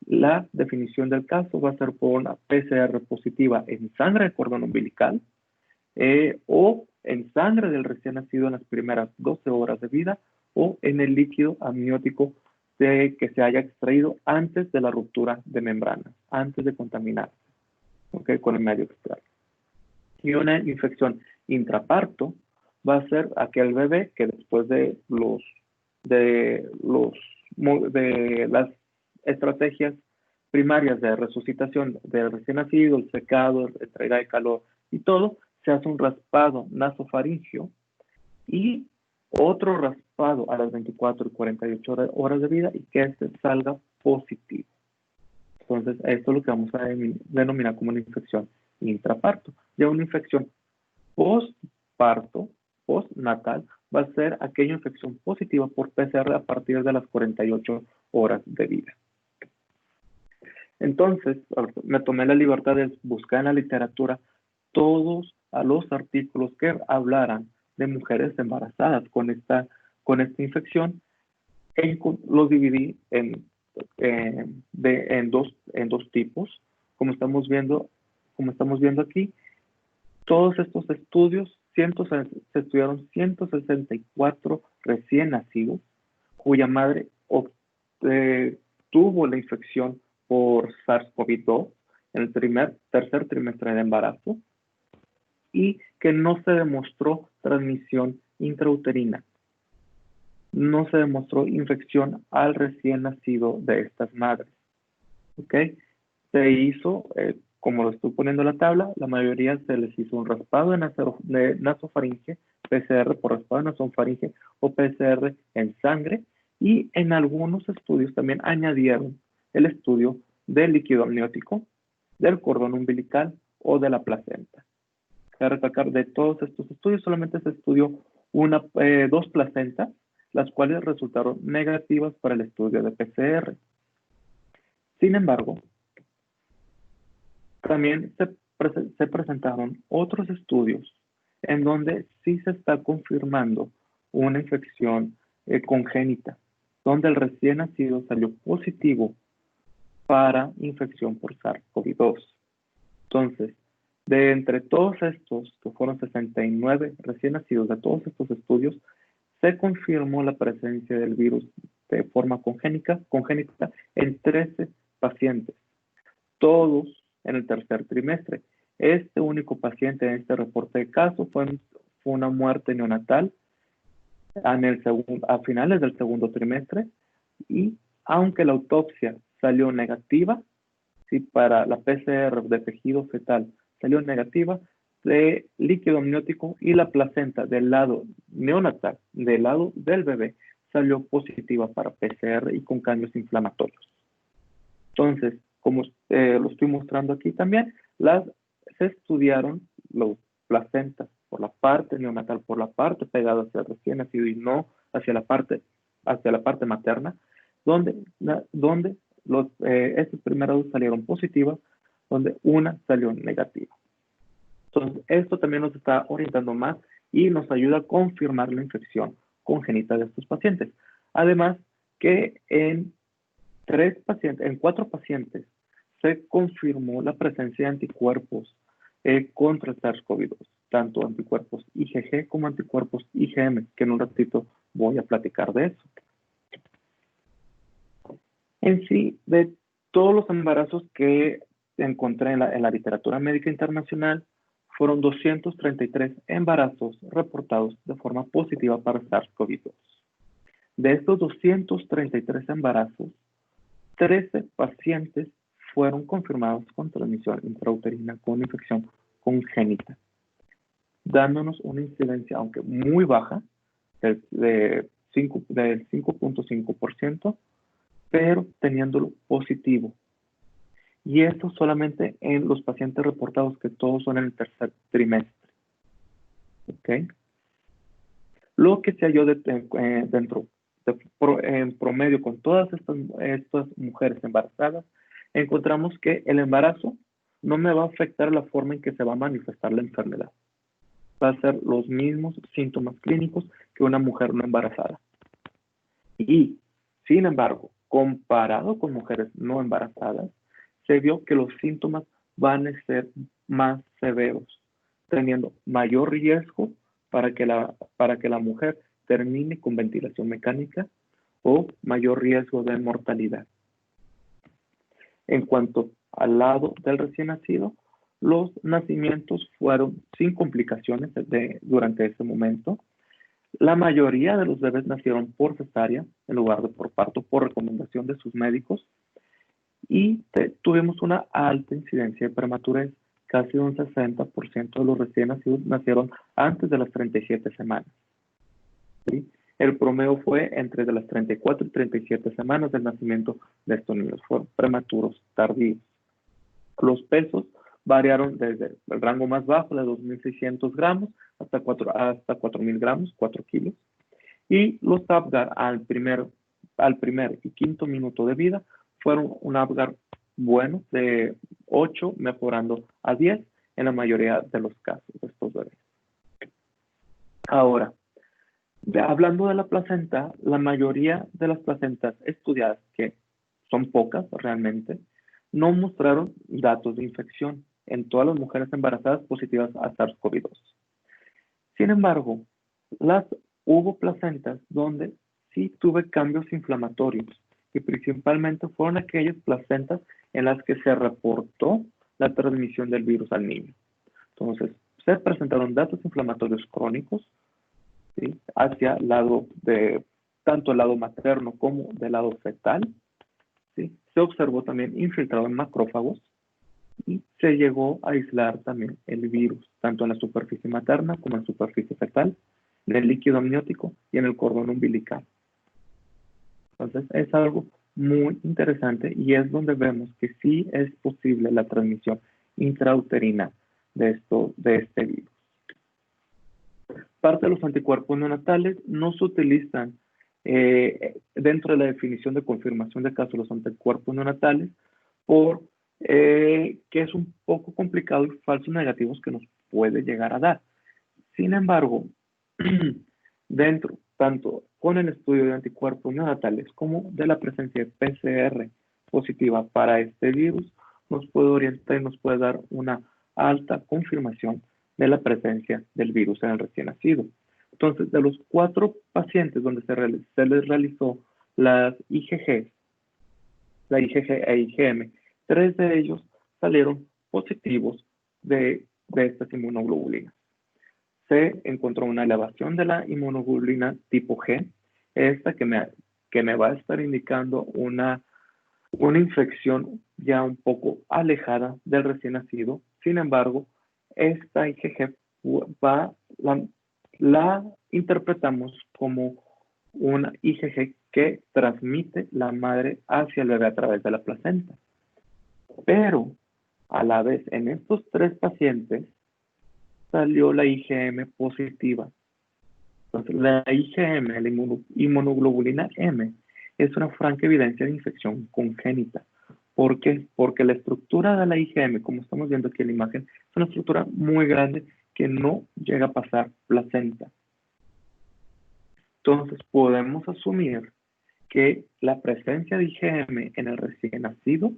la definición del caso va a ser por una PCR positiva en sangre de cordón umbilical o en sangre del recién nacido en las primeras 12 horas de vida o en el líquido amniótico que se haya extraído antes de la ruptura de membranas, antes de contaminarse, ¿okay? Con el medio extraño. Y una infección intraparto va a ser aquel bebé que después de las estrategias primarias de resucitación del recién nacido, el secado, entrega de calor y todo, se hace un raspado nasofaringio y otro raspado a las 24 y 48 horas de vida y que este salga positivo. Entonces, esto es lo que vamos a denominar como una infección intraparto. Ya una infección postparto, postnatal, va a ser aquella infección positiva por PCR a partir de las 48 horas de vida. Entonces, me tomé la libertad de buscar en la literatura todos los artículos que hablaran de mujeres embarazadas con esta infección. Los dividí en dos tipos, como estamos viendo aquí. Todos estos estudios, se estudiaron 164 recién nacidos cuya madre tuvo la infección por SARS-CoV-2 en el tercer trimestre de embarazo y que no se demostró transmisión intrauterina. No se demostró infección al recién nacido de estas madres. ¿Ok? Se hizo, como lo estoy poniendo en la tabla, la mayoría se les hizo un raspado de nasofaringe, PCR por raspado de nasofaringe o PCR en sangre, y en algunos estudios también añadieron el estudio del líquido amniótico, del cordón umbilical o de la placenta. Cabe recalcar, de todos estos estudios solamente se estudió dos placentas, las cuales resultaron negativas para el estudio de PCR. Sin embargo, también se presentaron otros estudios en donde sí se está confirmando una infección congénita, donde el recién nacido salió positivo para infección por SARS-CoV-2. Entonces, de entre todos estos, que fueron 69 recién nacidos, de todos estos estudios, se confirmó la presencia del virus de forma congénita en 13 pacientes, todos en el tercer trimestre. Este único paciente en este reporte de caso fue una muerte neonatal a finales del segundo trimestre, y aunque la autopsia salió negativa, sí, para la PCR de tejido fetal salió negativa, de líquido amniótico y la placenta del lado neonatal, del lado del bebé, salió positiva para PCR y con cambios inflamatorios. Entonces, como lo estoy mostrando aquí también, se estudiaron los placentas por la parte neonatal, por la parte pegada hacia el recién nacido y no hacia la parte materna, donde estas primeras dos salieron positivas, donde una salió negativa. Entonces, esto también nos está orientando más y nos ayuda a confirmar la infección congénita de estos pacientes. Además, que en 4 pacientes se confirmó la presencia de anticuerpos contra el SARS-CoV-2, tanto anticuerpos IgG como anticuerpos IgM, que en un ratito voy a platicar de eso. En sí, de todos los embarazos que encontré en la literatura médica internacional, fueron 233 embarazos reportados de forma positiva para SARS-CoV-2. De estos 233 embarazos, 13 pacientes fueron confirmados con transmisión intrauterina con infección congénita, dándonos una incidencia, aunque muy baja, del 5.5%, pero teniéndolo positivo. Y esto solamente en los pacientes reportados, que todos son en el tercer trimestre. ¿Ok? Lo que se halló en promedio con todas estas mujeres embarazadas, encontramos que el embarazo no me va a afectar la forma en que se va a manifestar la enfermedad. Va a ser los mismos síntomas clínicos que una mujer no embarazada. Y, sin embargo, comparado con mujeres no embarazadas, se vio que los síntomas van a ser más severos, teniendo mayor riesgo para que la mujer termine con ventilación mecánica o mayor riesgo de mortalidad. En cuanto al lado del recién nacido, los nacimientos fueron sin complicaciones durante ese momento. La mayoría de los bebés nacieron por cesárea en lugar de por parto, por recomendación de sus médicos. y tuvimos una alta incidencia de prematurez. Casi un 60% de los recién nacidos nacieron antes de las 37 semanas. ¿Sí? El promedio fue entre de las 34 y 37 semanas del nacimiento de estos niños. Fueron prematuros tardíos. Los pesos variaron desde el rango más bajo de 2.600 gramos hasta 4.000 gramos, 4 kilos. Y los Apgar al primer y quinto minuto de vida fueron un Apgar bueno de 8, mejorando a 10 en la mayoría de los casos de estos bebés. Ahora, hablando de la placenta, la mayoría de las placentas estudiadas, que son pocas realmente, no mostraron datos de infección en todas las mujeres embarazadas positivas a SARS-CoV-2. Sin embargo, hubo placentas donde sí tuve cambios inflamatorios y principalmente fueron aquellas placentas en las que se reportó la transmisión del virus al niño. Entonces, se presentaron datos inflamatorios crónicos, ¿sí?, hacia tanto el lado materno como del lado fetal. ¿Sí? Se observó también infiltrado en macrófagos y se llegó a aislar también el virus, tanto en la superficie materna como en la superficie fetal, en el líquido amniótico y en el cordón umbilical. Entonces, es algo muy interesante y es donde vemos que sí es posible la transmisión intrauterina de este virus. Parte de los anticuerpos neonatales no se utilizan dentro de la definición de confirmación de casos de los anticuerpos neonatales que es un poco complicado y falsos negativos que nos puede llegar a dar. Sin embargo, tanto con el estudio de anticuerpos neonatales como de la presencia de PCR positiva para este virus, nos puede orientar y nos puede dar una alta confirmación de la presencia del virus en el recién nacido. Entonces, de los 4 pacientes donde se les realizó las IgG, la IgG e IgM, 3 de ellos salieron positivos de estas inmunoglobulinas. Se encontró una elevación de la inmunoglobulina tipo G, esta que me va a estar indicando una infección ya un poco alejada del recién nacido. Sin embargo, esta IgG la interpretamos como una IgG que transmite la madre hacia el bebé a través de la placenta. Pero, a la vez, en estos 3 pacientes, salió la IgM positiva. Entonces, la IgM, la inmunoglobulina M, es una franca evidencia de infección congénita. ¿Por qué? Porque la estructura de la IgM, como estamos viendo aquí en la imagen, es una estructura muy grande que no llega a pasar placenta. Entonces, podemos asumir que la presencia de IgM en el recién nacido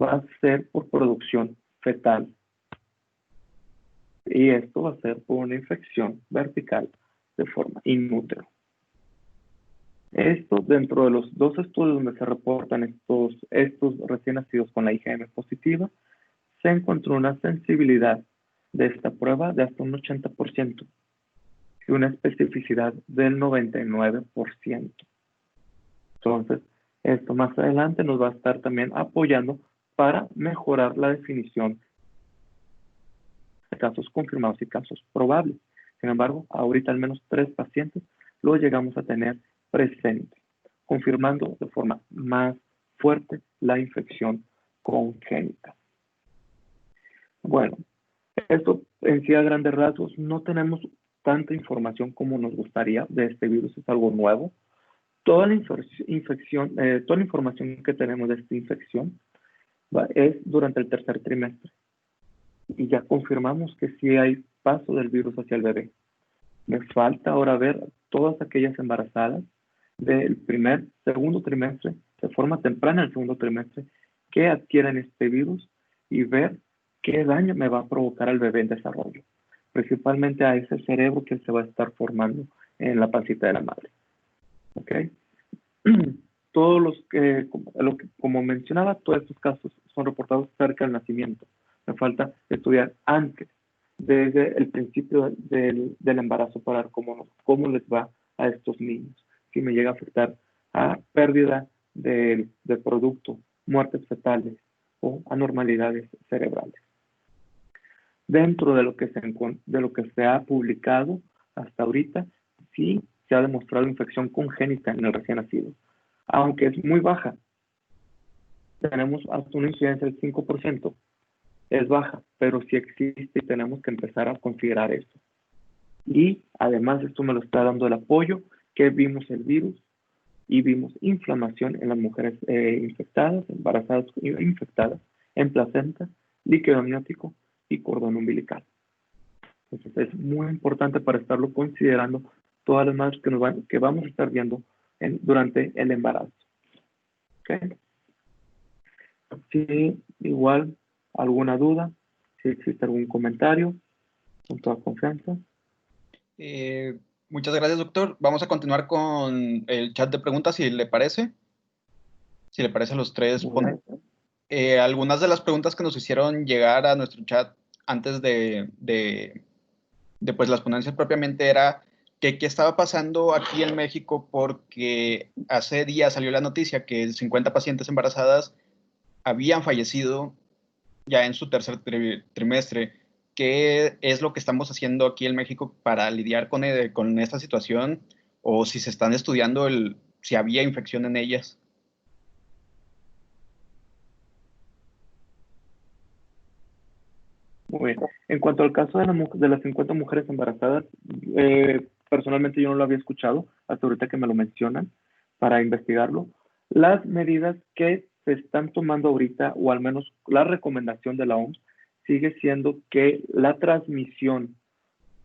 va a ser por producción fetal. Y esto va a ser por una infección vertical de forma in utero. Esto, dentro de los 2 estudios donde se reportan estos recién nacidos con la IgM positiva, se encontró una sensibilidad de esta prueba de hasta un 80% y una especificidad del 99%. Entonces, esto más adelante nos va a estar también apoyando para mejorar la definición de casos confirmados y casos probables. Sin embargo, ahorita al menos 3 pacientes lo llegamos a tener presente, confirmando de forma más fuerte la infección congénita. Bueno, esto en sí a grandes rasgos no tenemos tanta información como nos gustaría de este virus, es algo nuevo. Toda la información que tenemos de esta infección es durante el 3er trimestre. Y ya confirmamos que sí hay paso del virus hacia el bebé. Me falta ahora ver todas aquellas embarazadas del segundo trimestre, de forma temprana el segundo trimestre, que adquieren este virus y ver qué daño me va a provocar al bebé en desarrollo, principalmente a ese cerebro que se va a estar formando en la pancita de la madre. ¿Ok? Todos como mencionaba, todos estos casos son reportados cerca del nacimiento. Me falta estudiar antes, desde el principio del embarazo, para ver cómo les va a estos niños. Si me llega a afectar a pérdida del producto muertes fetales o anormalidades cerebrales. Dentro de lo que se ha publicado hasta ahorita, sí se ha demostrado infección congénita en el recién nacido, aunque es muy baja. Tenemos hasta una incidencia del 5%. Es baja, pero sí existe y tenemos que empezar a considerar esto. Y además esto me lo está dando el apoyo que vimos el virus y vimos inflamación en las mujeres infectadas, embarazadas infectadas, en placenta, líquido amniótico y cordón umbilical. Entonces es muy importante para estarlo considerando todas las madres que vamos a estar viendo durante el embarazo. ¿Okay? Si igual alguna duda, si existe algún comentario, con toda confianza. Muchas gracias, doctor. Vamos a continuar con el chat de preguntas, si le parece. Si le parece a los tres ponentes. Algunas de las preguntas que nos hicieron llegar a nuestro chat antes de pues, las ponencias propiamente era que qué estaba pasando aquí en México, porque hace días salió la noticia que 50 pacientes embarazadas habían fallecido ya en su tercer trimestre. ¿Qué es lo que estamos haciendo aquí en México para lidiar con esta situación? O si se están estudiando si había infección en ellas. Muy bien. En cuanto al caso de las 50 mujeres embarazadas, personalmente yo no lo había escuchado hasta ahorita que me lo mencionan para investigarlo. Las medidas que se están tomando ahorita, o al menos la recomendación de la OMS, sigue siendo que la transmisión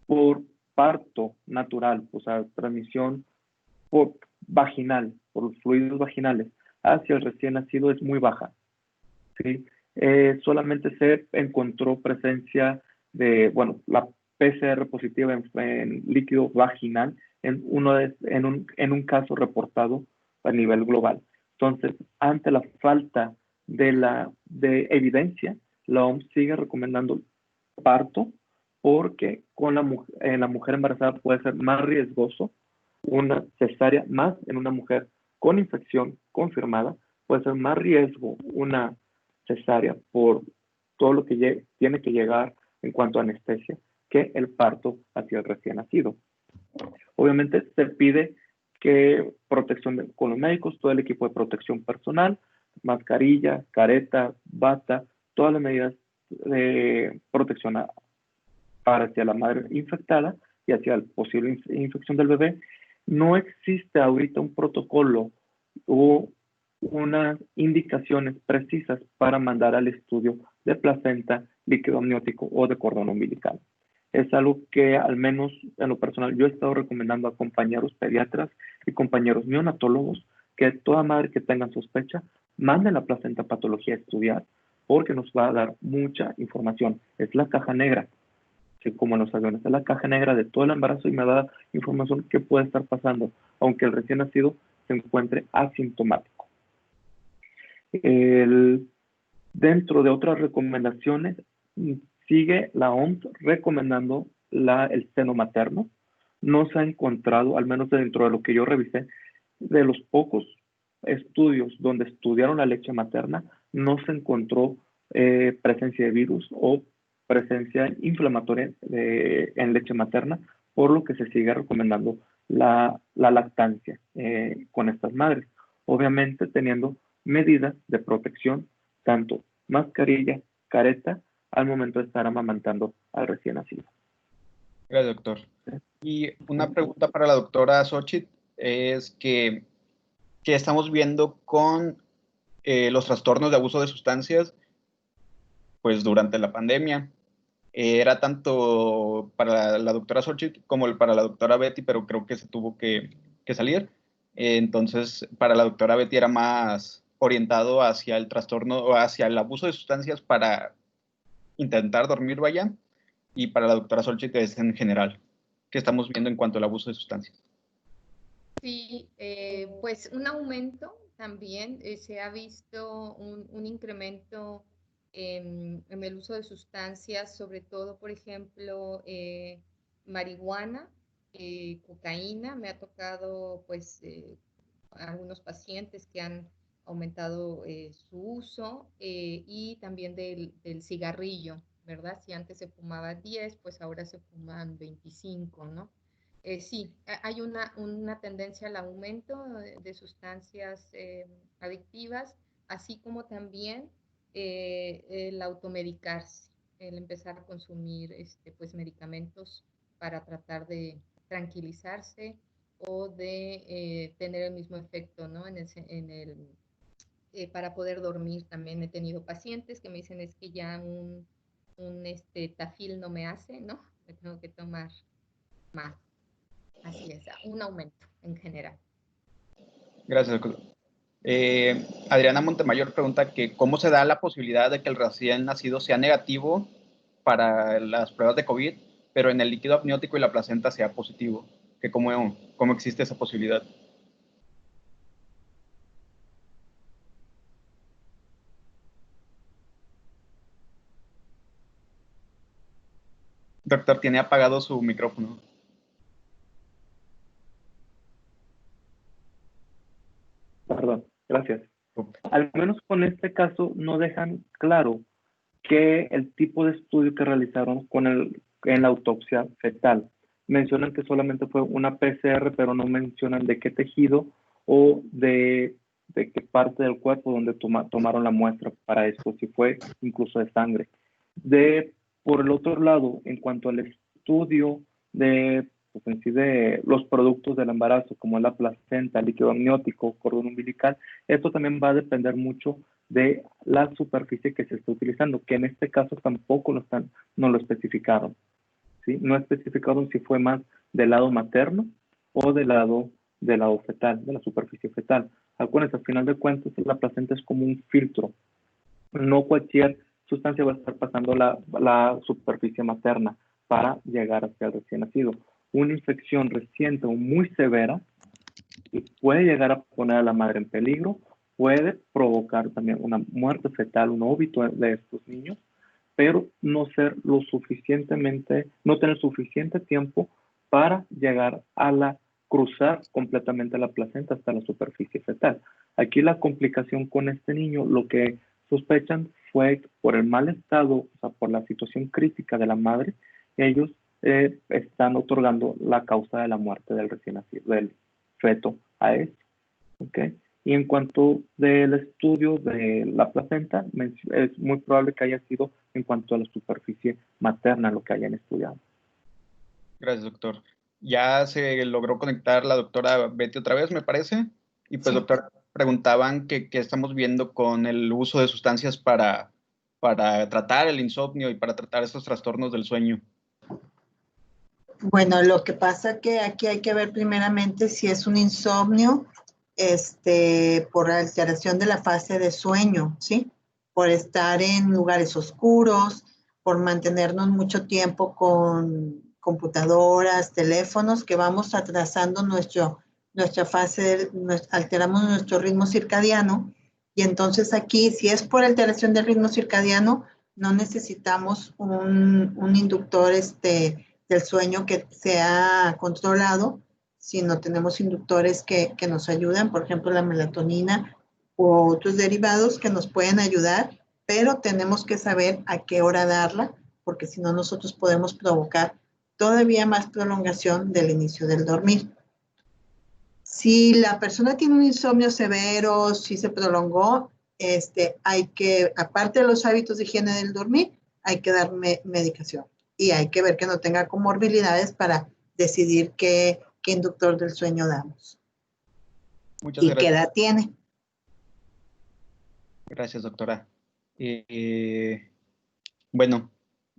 por parto natural, o sea, transmisión por vaginal, por los fluidos vaginales hacia el recién nacido es muy baja, ¿sí? Solamente se encontró presencia de, bueno, la PCR positiva en líquido vaginal en un caso reportado a nivel global. Entonces, ante la falta de evidencia, la OMS sigue recomendando parto porque en la mujer embarazada puede ser más riesgoso una cesárea, más en una mujer con infección confirmada, puede ser más riesgo una cesárea por todo lo que tiene que llegar en cuanto a anestesia que el parto hacia el recién nacido. Obviamente se pide que protección con los médicos, todo el equipo de protección personal, mascarilla, careta, bata, todas las medidas de protección para hacia la madre infectada y hacia la posible infección del bebé. No existe ahorita un protocolo o unas indicaciones precisas para mandar al estudio de placenta, líquido amniótico o de cordón umbilical. Es algo que al menos en lo personal yo he estado recomendando a compañeros pediatras y compañeros neonatólogos que toda madre que tenga sospecha mande la placenta patología a estudiar porque nos va a dar mucha información. Es la caja negra, así como en los aviones, es la caja negra de todo el embarazo y me da información que puede estar pasando, aunque el recién nacido se encuentre asintomático. Dentro de otras recomendaciones, sigue la OMS recomendando el seno materno. No se ha encontrado, al menos dentro de lo que yo revisé, de los pocos estudios donde estudiaron la leche materna, no se encontró presencia de virus o presencia inflamatoria en leche materna, por lo que se sigue recomendando la lactancia con estas madres. Obviamente teniendo medidas de protección, tanto mascarilla, careta, al momento de estar amamantando al recién nacido. Gracias, doctor. Y una pregunta para la doctora Xochitl es que estamos viendo con los trastornos de abuso de sustancias pues durante la pandemia. Era tanto para la doctora Xochitl como para la doctora Betty, pero creo que se tuvo que salir. Entonces, para la doctora Betty era más orientado hacia el trastorno o hacia el abuso de sustancias para intentar dormir, vaya, y para la doctora Xochitl es en general. ¿Qué estamos viendo en cuanto al abuso de sustancias? Sí, pues un aumento también, se ha visto un incremento en el uso de sustancias, sobre todo, por ejemplo, marihuana, cocaína. Me ha tocado, pues, algunos pacientes que han aumentado su uso y también del cigarrillo, ¿verdad? Si antes se fumaba 10, pues ahora se fuman 25, ¿no? Sí, hay una tendencia al aumento de sustancias adictivas, así como también el automedicarse, el empezar a consumir pues, medicamentos para tratar de tranquilizarse o de tener el mismo efecto, ¿no? Para poder dormir también he tenido pacientes que me dicen es que ya un tafil no me hace, ¿no? Me tengo que tomar más. Así es, un aumento en general. Gracias, doctor. Adriana Montemayor pregunta que cómo se da la posibilidad de que el recién nacido sea negativo para las pruebas de COVID, pero en el líquido amniótico y la placenta sea positivo. Que cómo existe esa posibilidad. Doctor, tiene apagado su micrófono. Perdón, gracias. Al menos con este caso no dejan claro que el tipo de estudio que realizaron en la autopsia fetal. Mencionan que solamente fue una PCR, pero no mencionan de qué tejido o de qué parte del cuerpo donde tomaron la muestra para esto, si fue incluso de sangre. Por el otro lado, en cuanto al estudio pues en sí de los productos del embarazo, como la placenta, líquido amniótico, cordón umbilical, esto también va a depender mucho de la superficie que se está utilizando, que en este caso tampoco no lo especificaron, ¿sí? No especificaron si fue más del lado materno o del lado fetal, de la superficie fetal. Acuérdense, al final de cuentas, la placenta es como un filtro. No cualquier sustancia va a estar pasando la superficie materna para llegar hacia el recién nacido. Una infección reciente o muy severa puede llegar a poner a la madre en peligro, puede provocar también una muerte fetal, un óbito de estos niños, pero no tener suficiente tiempo para llegar cruzar completamente la placenta hasta la superficie fetal. Aquí la complicación con este niño, lo que sospechan fue que por el mal estado, o sea, por la situación crítica de la madre, ellos están otorgando la causa de la muerte del recién nacido, del feto a esto. ¿Okay? Y en cuanto del estudio de la placenta, es muy probable que haya sido en cuanto a la superficie materna lo que hayan estudiado. Gracias, doctor. Ya se logró conectar la doctora Betty otra vez, me parece. Y pues, sí. Doctor, preguntaban qué estamos viendo con el uso de sustancias para tratar el insomnio y para tratar estos trastornos del sueño. Bueno, lo que pasa que aquí hay que ver primeramente si es un insomnio por alteración de la fase de sueño, ¿sí? Por estar en lugares oscuros, por mantenernos mucho tiempo con computadoras, teléfonos, que vamos atrasando nuestra fase, alteramos nuestro ritmo circadiano. Y entonces aquí, si es por alteración del ritmo circadiano, no necesitamos un inductor del sueño que sea controlado, sino tenemos inductores que nos ayudan, por ejemplo, la melatonina u otros derivados que nos pueden ayudar, pero tenemos que saber a qué hora darla, porque si no nosotros podemos provocar todavía más prolongación del inicio del dormir. Si la persona tiene un insomnio severo, si se prolongó, hay que, aparte de los hábitos de higiene del dormir, hay que dar medicación. Y hay que ver que no tenga comorbilidades para decidir qué inductor del sueño damos. Muchas gracias. ¿Qué edad tiene? Gracias, doctora. Bueno,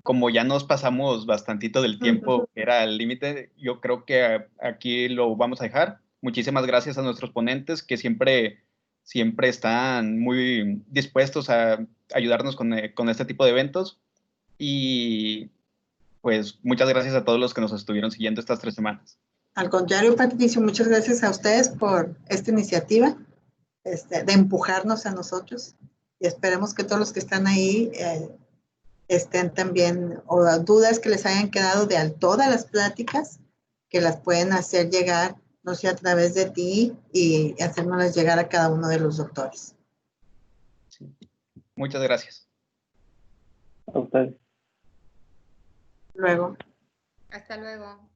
como ya nos pasamos bastantito del tiempo que era el límite, yo creo que aquí lo vamos a dejar. Muchísimas gracias a nuestros ponentes que siempre están muy dispuestos a ayudarnos con este tipo de eventos. Y pues muchas gracias a todos los que nos estuvieron siguiendo estas 3 semanas. Al contrario, Patricio, muchas gracias a ustedes por esta iniciativa de empujarnos a nosotros y esperemos que todos los que están ahí estén también, o dudas que les hayan quedado de todas las pláticas, que las pueden hacer llegar, no sé, a través de ti y hacérnoslas llegar a cada uno de los doctores. Muchas gracias. A ustedes. Luego. Hasta luego.